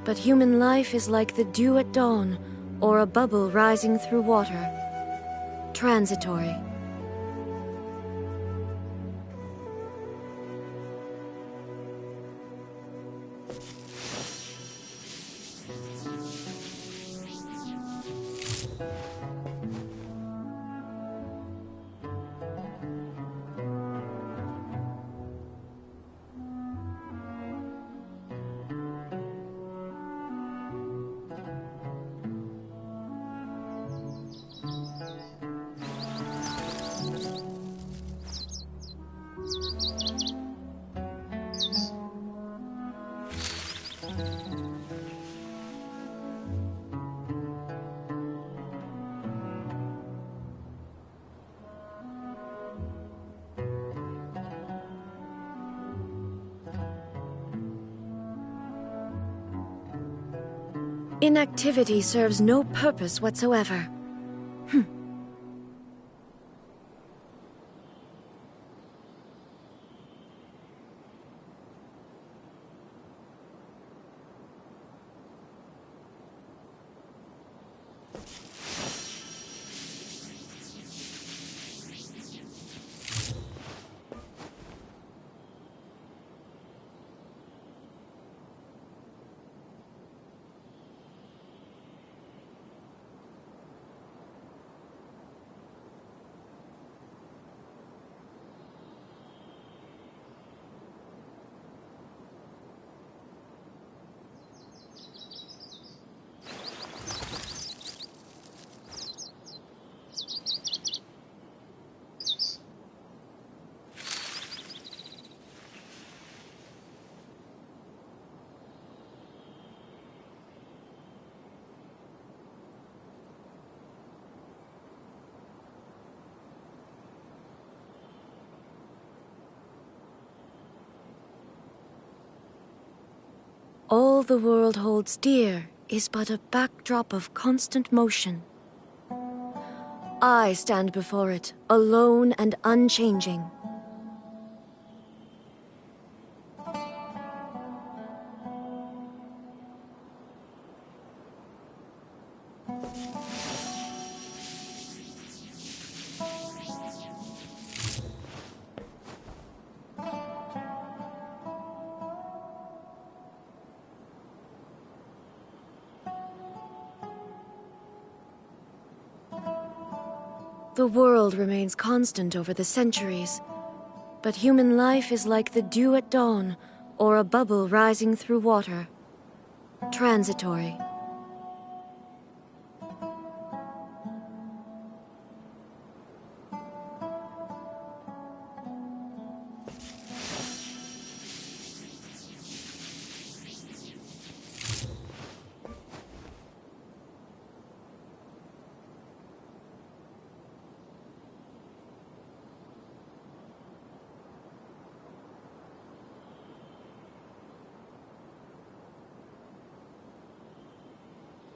Speaker 7: but human life is like the dew at dawn, or a bubble rising through water. Transitory. Inactivity serves no purpose whatsoever. All the world holds dear is but a backdrop of constant motion. I stand before it, alone and unchanging. The world remains constant over the centuries, but human life is like the dew at dawn, or a bubble rising through water. Transitory.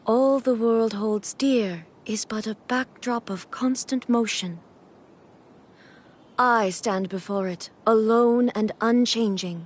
Speaker 7: All the world holds dear is but a backdrop of constant motion. I stand before it, alone and unchanging.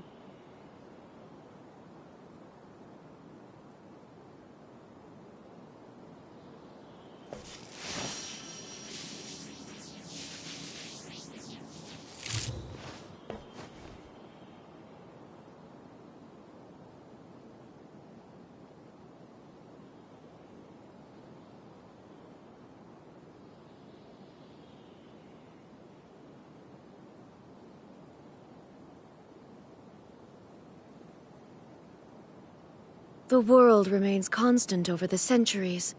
Speaker 7: The world remains constant over the centuries,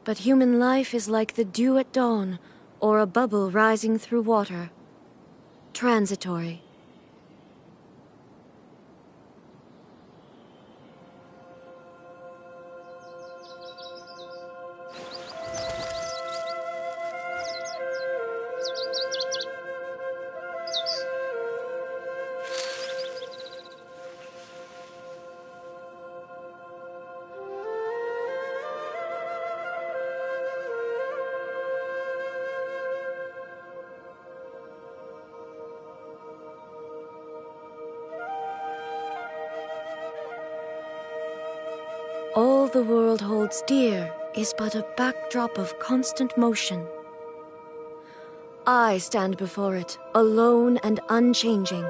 Speaker 7: but human life is like the dew at dawn, or a bubble rising through water. Transitory. All the world holds dear is but a backdrop of constant motion. I stand before it, alone and unchanging.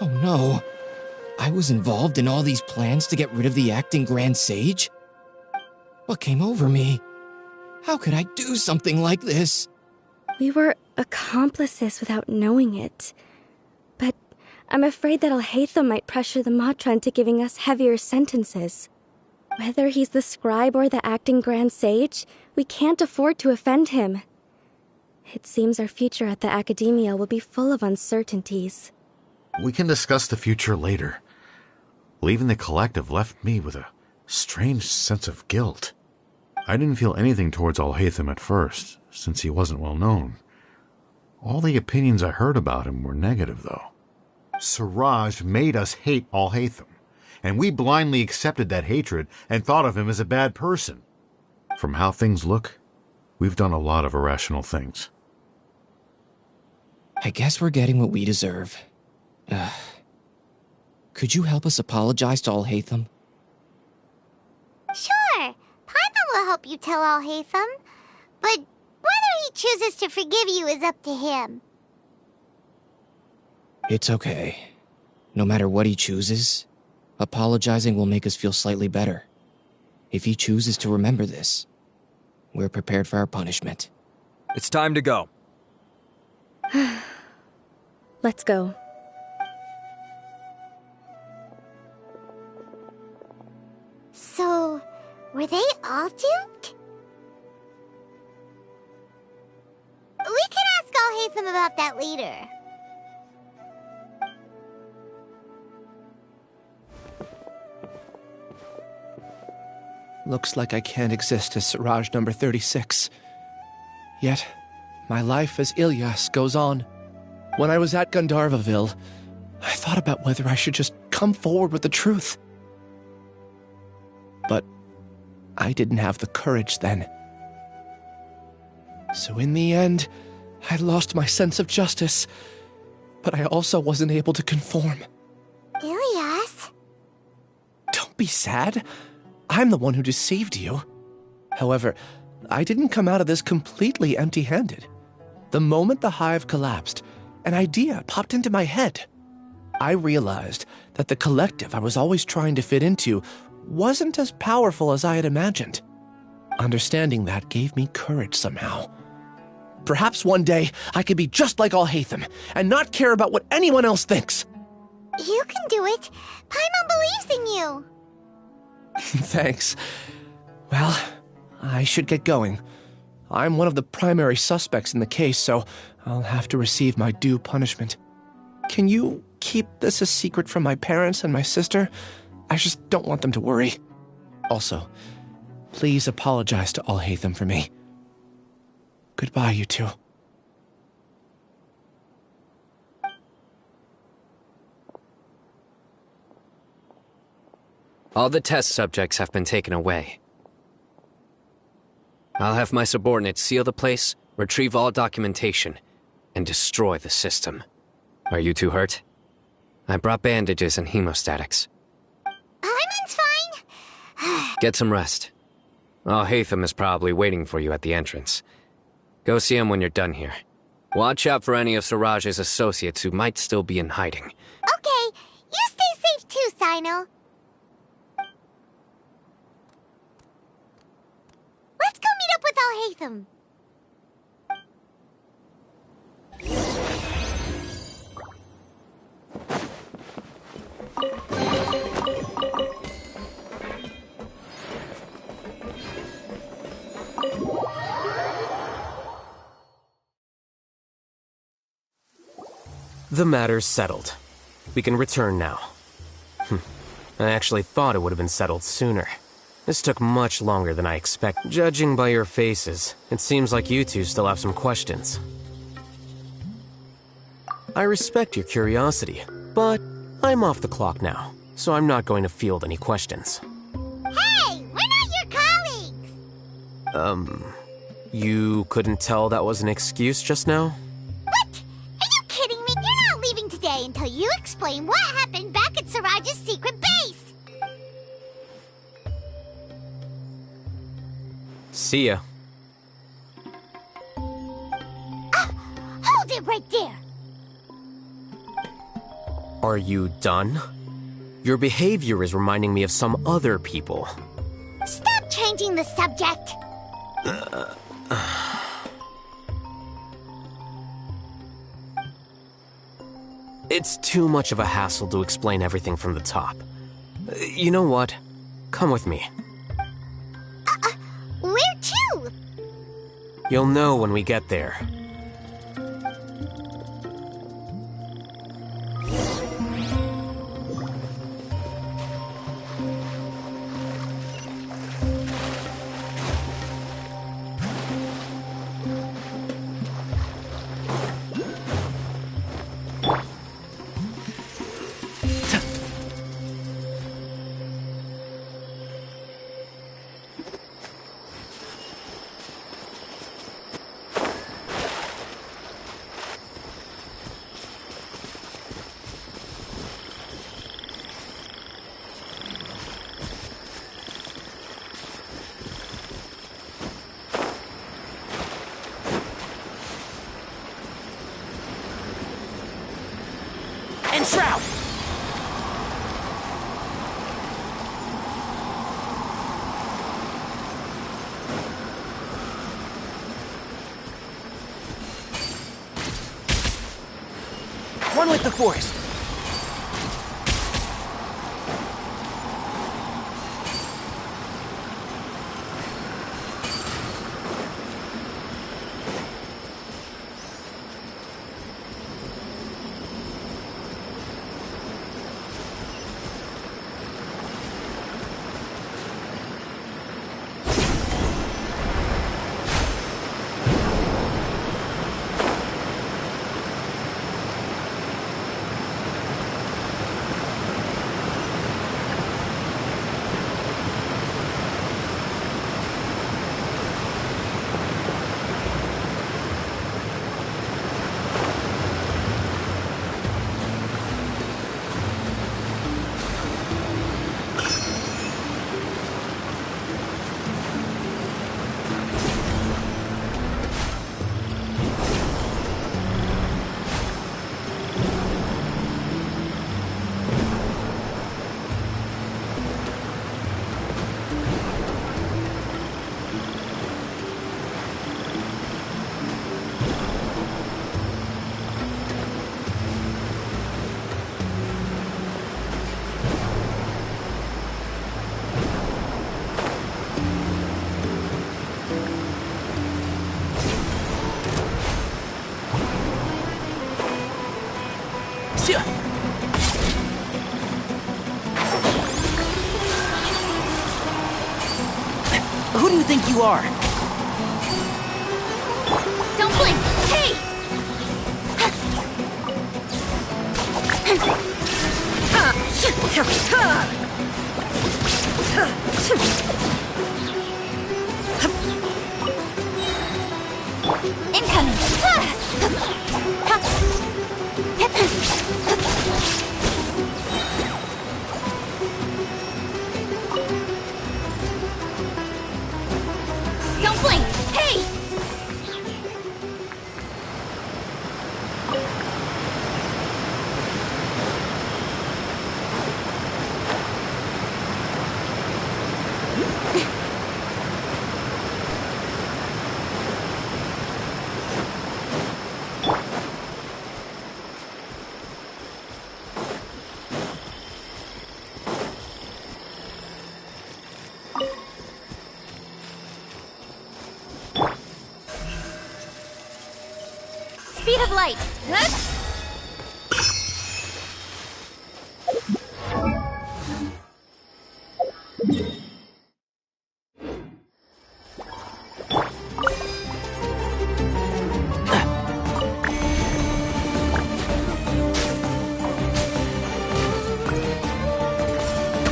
Speaker 6: Oh no. I was involved in all these plans to get rid of the acting Grand Sage? What came over me? How could I do something like this?
Speaker 3: We were accomplices without knowing it. But I'm afraid that Alhaitham might pressure the Matra into giving us heavier sentences. Whether he's the scribe or the acting Grand Sage, we can't afford to offend him. It seems our future at the Academia will be full of uncertainties.
Speaker 21: We can discuss the future later. Leaving the collective left me with a strange sense of guilt. I didn't feel anything towards Alhaitham at first, since he wasn't well known. All the opinions I heard about him were negative, though. Siraj made us hate Alhaitham, and we blindly accepted that hatred and thought of him as a bad person. From how things look, we've done a lot of irrational things.
Speaker 6: I guess we're getting what we deserve. Could you help us apologize to Alhaitham?
Speaker 1: Sure. Paimon will help you tell Alhaitham. But whether he chooses to forgive you is up to him.
Speaker 6: It's okay. No matter what he chooses, apologizing will make us feel slightly better. If he chooses to remember this, we're prepared for our punishment.
Speaker 12: It's time to go.
Speaker 3: Let's go.
Speaker 1: So, were they all duped? We can ask Alhaitham about that later.
Speaker 5: Looks like I can't exist as Siraj number 36. Yet, my life as Ilyas goes on. When I was at Gandharvaville, I thought about whether I should just come forward with the truth. But I didn't have the courage then. So in the end, I lost my sense of justice, but I also wasn't able to conform.
Speaker 1: Ilyas?
Speaker 5: Don't be sad. I'm the one who deceived you. However,
Speaker 9: I didn't come out of this completely empty-handed. The moment the hive collapsed, an idea popped into my head. I realized that the collective I was always trying to fit into wasn't as powerful as I had imagined. Understanding that gave me courage somehow. Perhaps one day I could be just like Alhaitham and not care about what anyone else thinks.
Speaker 1: You can do it. Paimon believes in you.
Speaker 9: Thanks. Well, I should get going. I'm one of the primary suspects in the case, so I'll have to receive my due punishment. Can you keep this a secret from my parents and my sister? I just don't want them to worry. Also, please apologize to Alhaitham for me. Goodbye, you two.
Speaker 4: All the test subjects have been taken away. I'll have my subordinates seal the place, retrieve all documentation, and destroy the system. Are you two hurt? I brought bandages and hemostatics.
Speaker 1: Paimon's fine.
Speaker 4: Get some rest. Alhaitham is probably waiting for you at the entrance. Go see him when you're done here. Watch out for any of Siraj's associates who might still be in hiding.
Speaker 1: Okay, you stay safe too, Sino. Let's go meet up with Alhaitham.
Speaker 11: The matter's settled. We can return now. I actually thought it would have been settled sooner. This took much longer than I expected. Judging by your faces, it seems like you two still have some questions. I respect your curiosity, but I'm off the clock now, so I'm not going to field any questions.
Speaker 1: Hey, we're not your colleagues!
Speaker 11: You couldn't tell that was an excuse just now?
Speaker 1: What? Are you kidding me? You're not leaving today until you explain what happened back at Siraj's secret base!
Speaker 11: See ya.
Speaker 1: Hold it right there!
Speaker 11: Are you done? Your behavior is reminding me of some other people.
Speaker 1: Stop changing the subject!
Speaker 11: It's too much of a hassle to explain everything from the top. You know what? Come with me.
Speaker 1: Where to?
Speaker 11: You'll know when we get there.
Speaker 9: Enshroud! One with the forest.
Speaker 22: Who do you think you are?
Speaker 20: Don't blink! Hey!
Speaker 17: Incoming!
Speaker 20: Don't blink! Hey! Speed of light!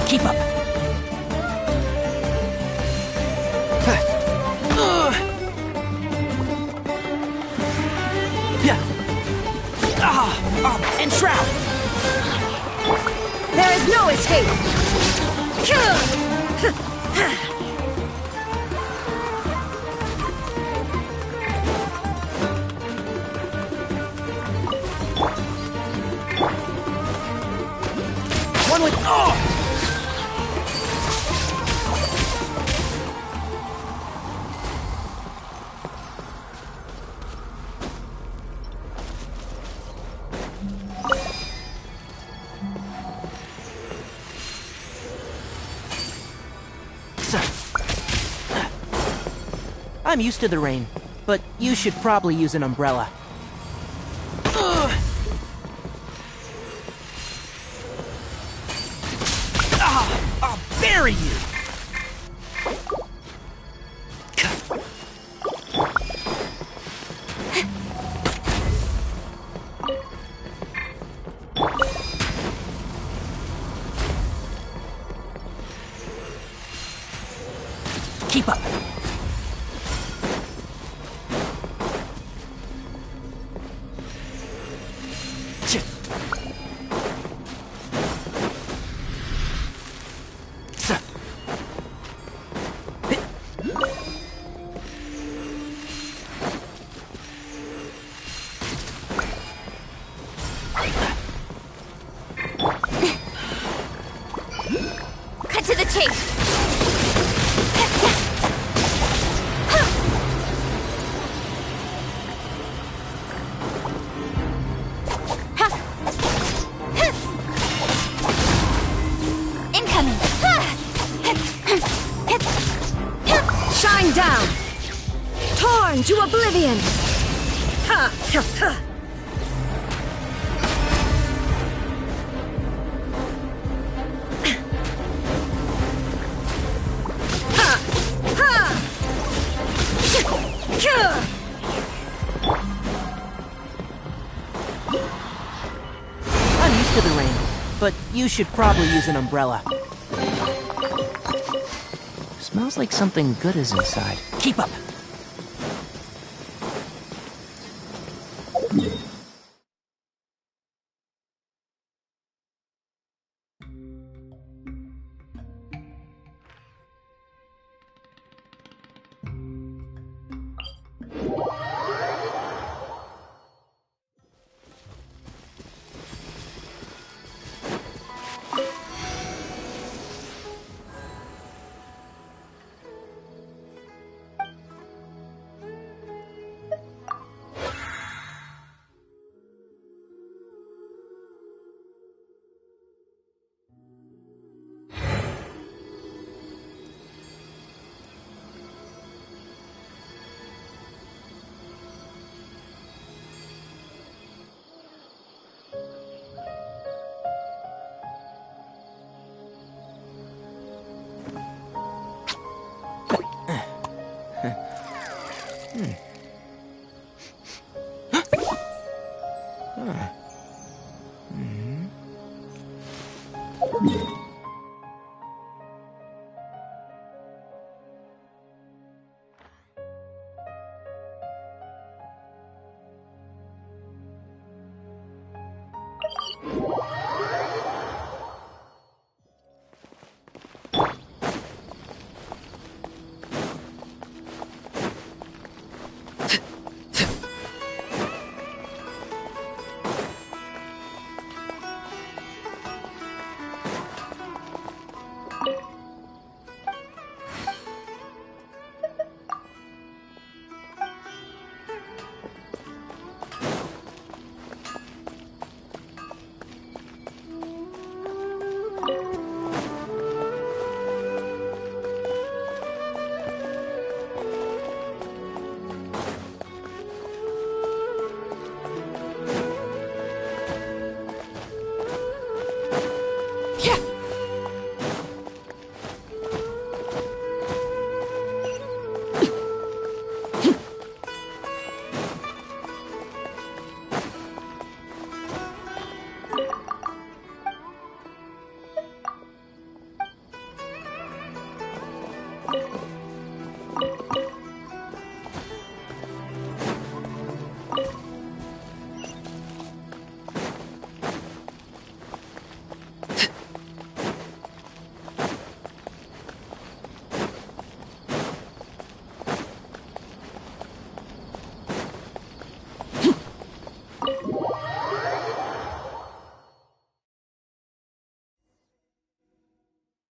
Speaker 22: Keep up. And shroud.
Speaker 20: There is no escape!
Speaker 22: One with... Oh! I'm used to the rain, but you should probably use an umbrella. I'll bury you! Keep up.
Speaker 20: Cut to the chase!
Speaker 17: Incoming!
Speaker 20: Shine down! Torn to oblivion! Ha! Ha! Ha!
Speaker 22: I'm used to the rain, but you should probably use an umbrella. Smells like something good is inside. Keep up!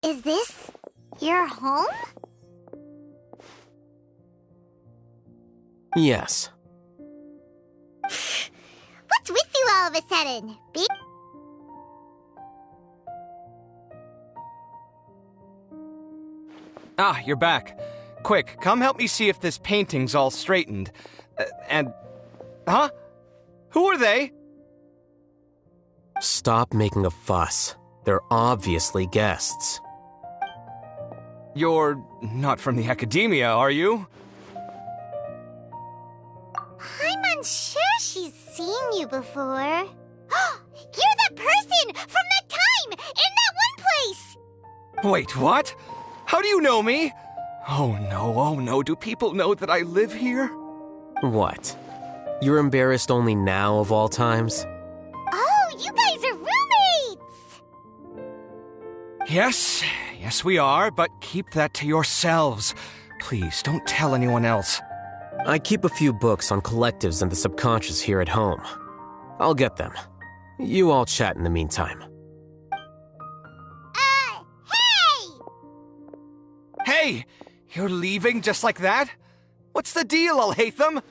Speaker 1: Is this your home?
Speaker 11: Yes.
Speaker 1: What's with you all of a sudden?
Speaker 13: Ah, you're back. Quick, come help me see if this painting's all straightened. Huh? Who are they?
Speaker 11: Stop making a fuss. They're obviously guests.
Speaker 13: You're not from the academia, are you?
Speaker 1: I'm unsure she's seen you before. You're that person from that time in that one place!
Speaker 13: Wait, what? How do you know me? Oh no, do people know that I live here?
Speaker 11: What? You're embarrassed only now of all times?
Speaker 1: Oh, you guys are roommates!
Speaker 13: Yes, we are, but keep that to yourselves. Please, don't tell anyone else.
Speaker 11: I keep a few books on collectives and the subconscious here at home. I'll get them. You all chat in the meantime.
Speaker 13: Hey! You're leaving just like that? What's the deal, Alhaitham?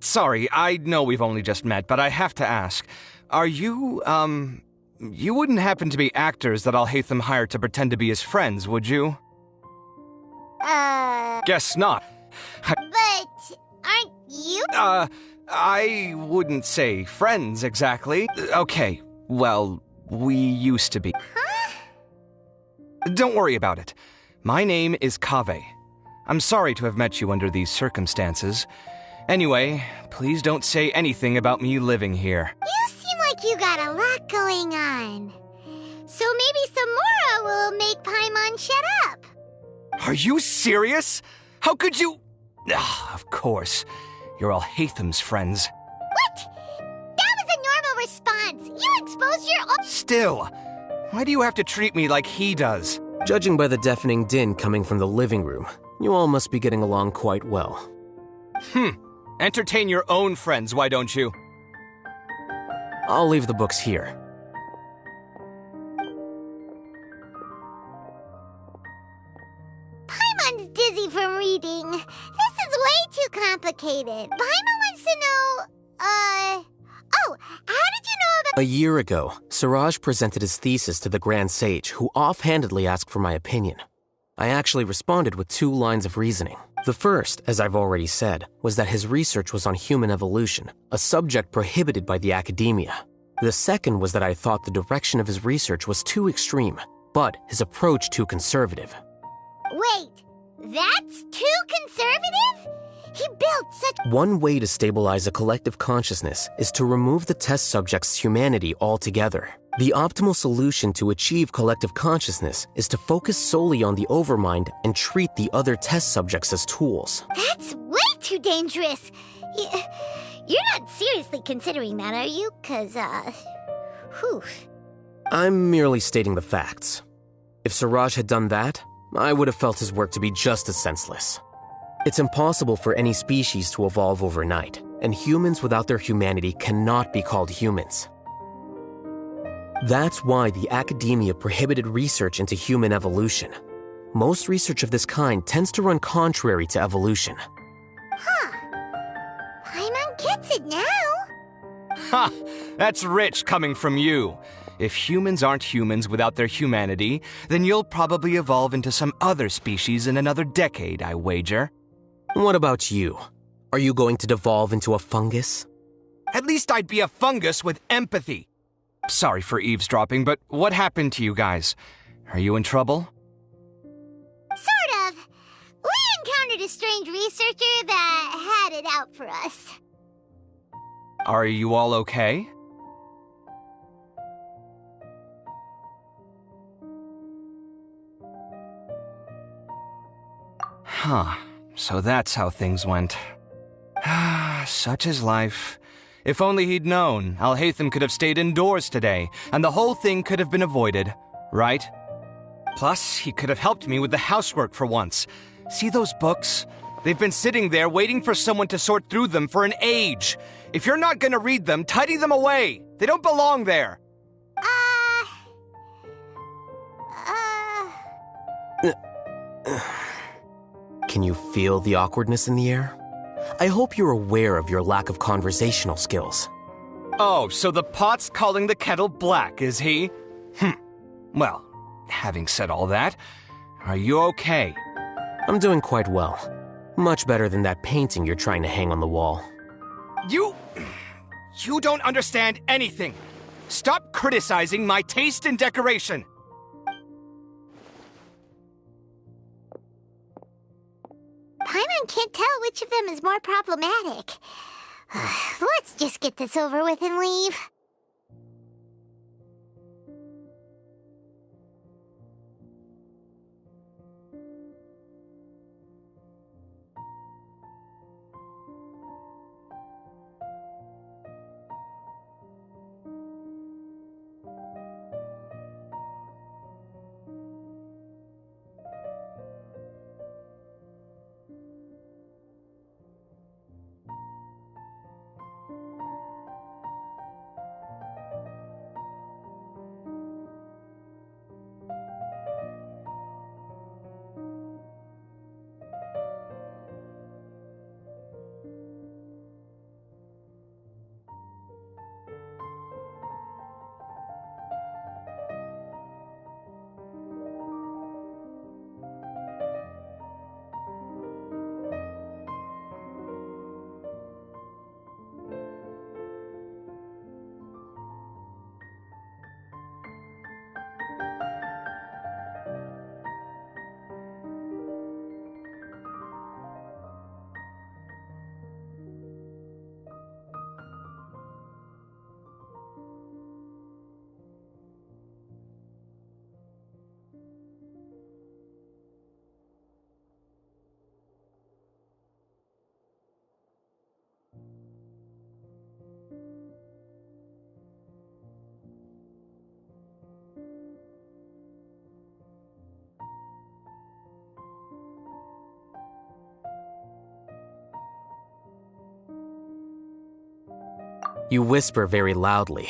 Speaker 13: Sorry, I know we've only just met, but I have to ask. Are you, you wouldn't happen to be actors that Alhaitham hired to pretend to be his friends, would you? Guess not.
Speaker 1: But aren't you?
Speaker 13: I wouldn't say friends, exactly. Okay, well, we used to be.
Speaker 1: Huh?
Speaker 13: Don't worry about it. My name is Kaveh. I'm sorry to have met you under these circumstances. Anyway, please don't say anything about me living here.
Speaker 1: You seem like you got a lot going on. So maybe Samora will make Paimon shut up.
Speaker 13: Are you serious? How could you... of course. You're Alhaitham's friends.
Speaker 1: What? That was a normal response. You exposed your own...
Speaker 13: Still, why do you have to treat me like he does?
Speaker 11: Judging by the deafening din coming from the living room, you all must be getting along quite well.
Speaker 13: Entertain your own friends, why don't you?
Speaker 11: I'll leave the books here.
Speaker 1: Paimon's dizzy from reading. This is way too complicated. Paimon wants to know, oh, how did you know about...
Speaker 11: A year ago, Siraj presented his thesis to the Grand Sage, who offhandedly asked for my opinion. I actually responded with 2 lines of reasoning. The first, as I've already said, was that his research was on human evolution, a subject prohibited by the academia. The second was that I thought the direction of his research was too extreme. but his approach too conservative.
Speaker 1: Wait, that's too conservative? He built such...
Speaker 11: One way to stabilize a collective consciousness is to remove the test subject's humanity altogether. The optimal solution to achieve collective consciousness is to focus solely on the overmind and treat the other test subjects as tools.
Speaker 1: That's way too dangerous. You're not seriously considering that, are you? 'Cause, whew.
Speaker 11: I'm merely stating the facts. If Siraj had done that, I would have felt his work to be just as senseless. It's impossible for any species to evolve overnight, and humans without their humanity cannot be called humans. That's why the academia prohibited research into human evolution. Most research of this kind tends to run contrary to evolution.
Speaker 1: Huh. Paimon gets it now.
Speaker 13: Ha! That's rich coming from you. If humans aren't humans without their humanity, then you'll probably evolve into some other species in another decade, I wager.
Speaker 11: What about you? Are you going to devolve into a fungus?
Speaker 13: At least I'd be a fungus with empathy. Sorry for eavesdropping, but what happened to you guys? Are you in trouble?
Speaker 1: Sort of. We encountered a strange researcher that had it out for us.
Speaker 13: Are you all okay? Huh. So that's how things went. Such is life. If only he'd known, Alhaitham could have stayed indoors today, and the whole thing could have been avoided, right? Plus, he could have helped me with the housework for once. See those books? They've been sitting there waiting for someone to sort through them for an age. If you're not gonna read them, tidy them away. They don't belong there.
Speaker 11: Can you feel the awkwardness in the air? I hope you're aware of your lack of conversational skills.
Speaker 13: Oh, so the pot's calling the kettle black, is he? Well, having said all that, are you okay?
Speaker 11: I'm doing quite well. Much better than that painting you're trying to hang on the wall.
Speaker 13: You don't understand anything. Stop criticizing my taste in decoration.
Speaker 1: Paimon can't tell which of them is more problematic. Let's just get this over with and leave.
Speaker 11: You whisper very loudly.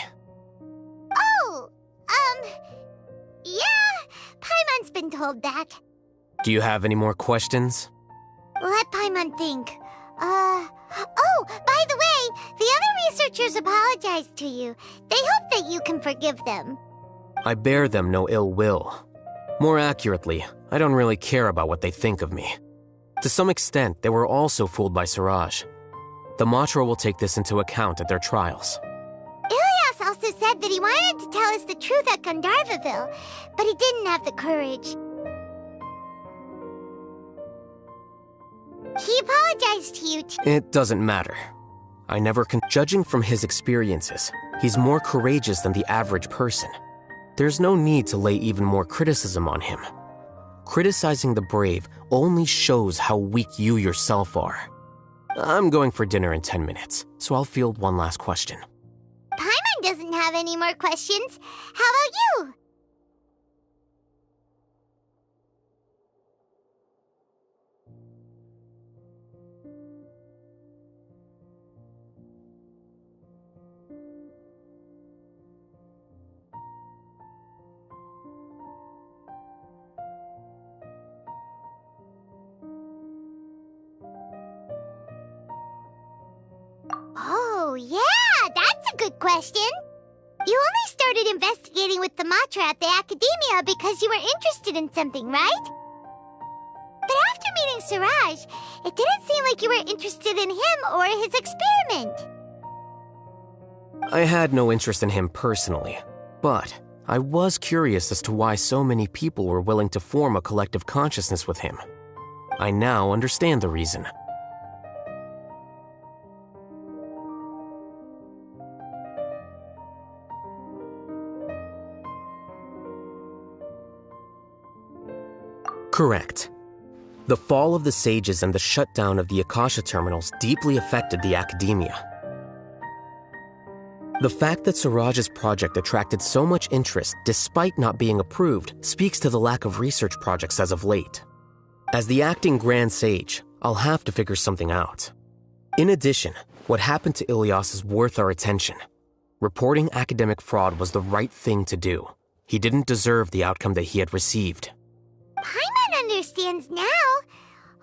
Speaker 1: Oh, yeah, Paimon's been told that.
Speaker 11: Do you have any more questions?
Speaker 1: Let Paimon think. Oh, by the way, the other researchers apologized to you. They hope that you can forgive them.
Speaker 11: I bear them no ill will. More accurately, I don't really care about what they think of me. To some extent, they were also fooled by Siraj. The Matra will take this into account at their trials.
Speaker 1: Ilias also said said that he wanted to tell us the truth at Gandharvaville, but he didn't have the courage. He apologized to you too.
Speaker 11: It doesn't matter. I never judging from his experiences, he's more courageous than the average person. There's no need to lay even more criticism on him. Criticizing the brave only shows how weak you yourself are. I'm going for dinner in 10 minutes, so I'll field one last question.
Speaker 1: Paimon doesn't have any more questions. How about you? Oh, yeah, that's a good question. You only started investigating with the Matra at the Academia because you were interested in something, right? But after meeting Suraj, it didn't seem like you were interested in him or his experiment.
Speaker 11: I had no interest in him personally, but I was curious as to why so many people were willing to form a collective consciousness with him. I now understand the reason. Correct. The fall of the sages and the shutdown of the Akasha terminals deeply affected the Academia. The fact that Suraj's project attracted so much interest despite not being approved speaks to the lack of research projects as of late. As the acting Grand Sage, I'll have to figure something out. In addition, what happened to Ilias is worth our attention. Reporting academic fraud was the right thing to do. He didn't deserve the outcome that he had received.
Speaker 1: Paimon understands now.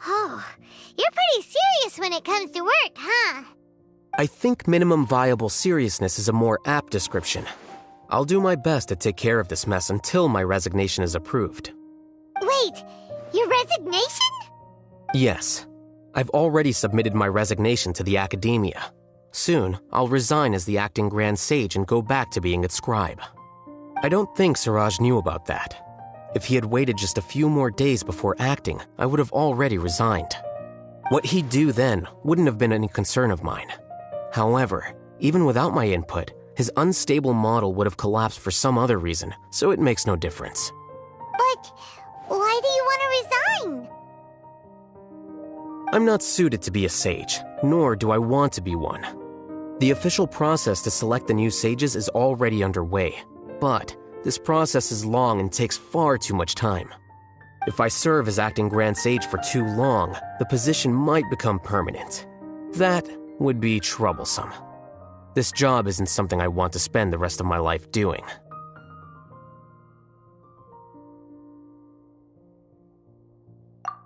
Speaker 1: Oh, you're pretty serious when it comes to work, huh?
Speaker 11: I think minimum viable seriousness is a more apt description. I'll do my best to take care of this mess until my resignation is approved.
Speaker 1: Wait, your resignation?
Speaker 11: Yes. I've already submitted my resignation to the Academia. Soon, I'll resign as the acting Grand Sage and go back to being its scribe. I don't think Suraj knew about that. If he had waited just a few more days before acting, I would have already resigned. What he'd do then wouldn't have been any concern of mine. However, even without my input, his unstable model would have collapsed for some other reason, so it makes no difference.
Speaker 1: But why do you want to resign?
Speaker 11: I'm not suited to be a sage, nor do I want to be one. The official process to select the new sages is already underway, but this process is long and takes far too much time. If I serve as acting Grand Sage for too long, the position might become permanent. That would be troublesome. This job isn't something I want to spend the rest of my life doing.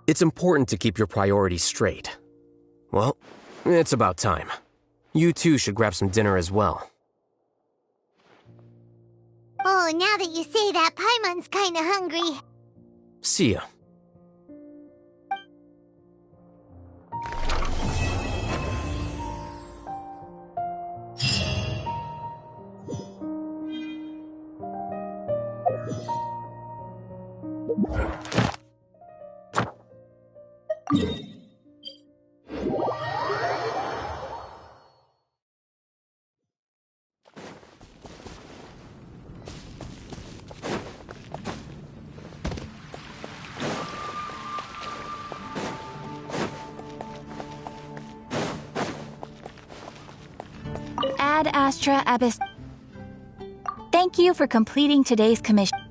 Speaker 11: It's important to keep your priorities straight. Well, it's about time. You two should grab some dinner as well.
Speaker 1: Oh, now that you say that, Paimon's kinda hungry.
Speaker 11: See ya.
Speaker 23: Ad Astra Abyss. Thank you for completing today's commission.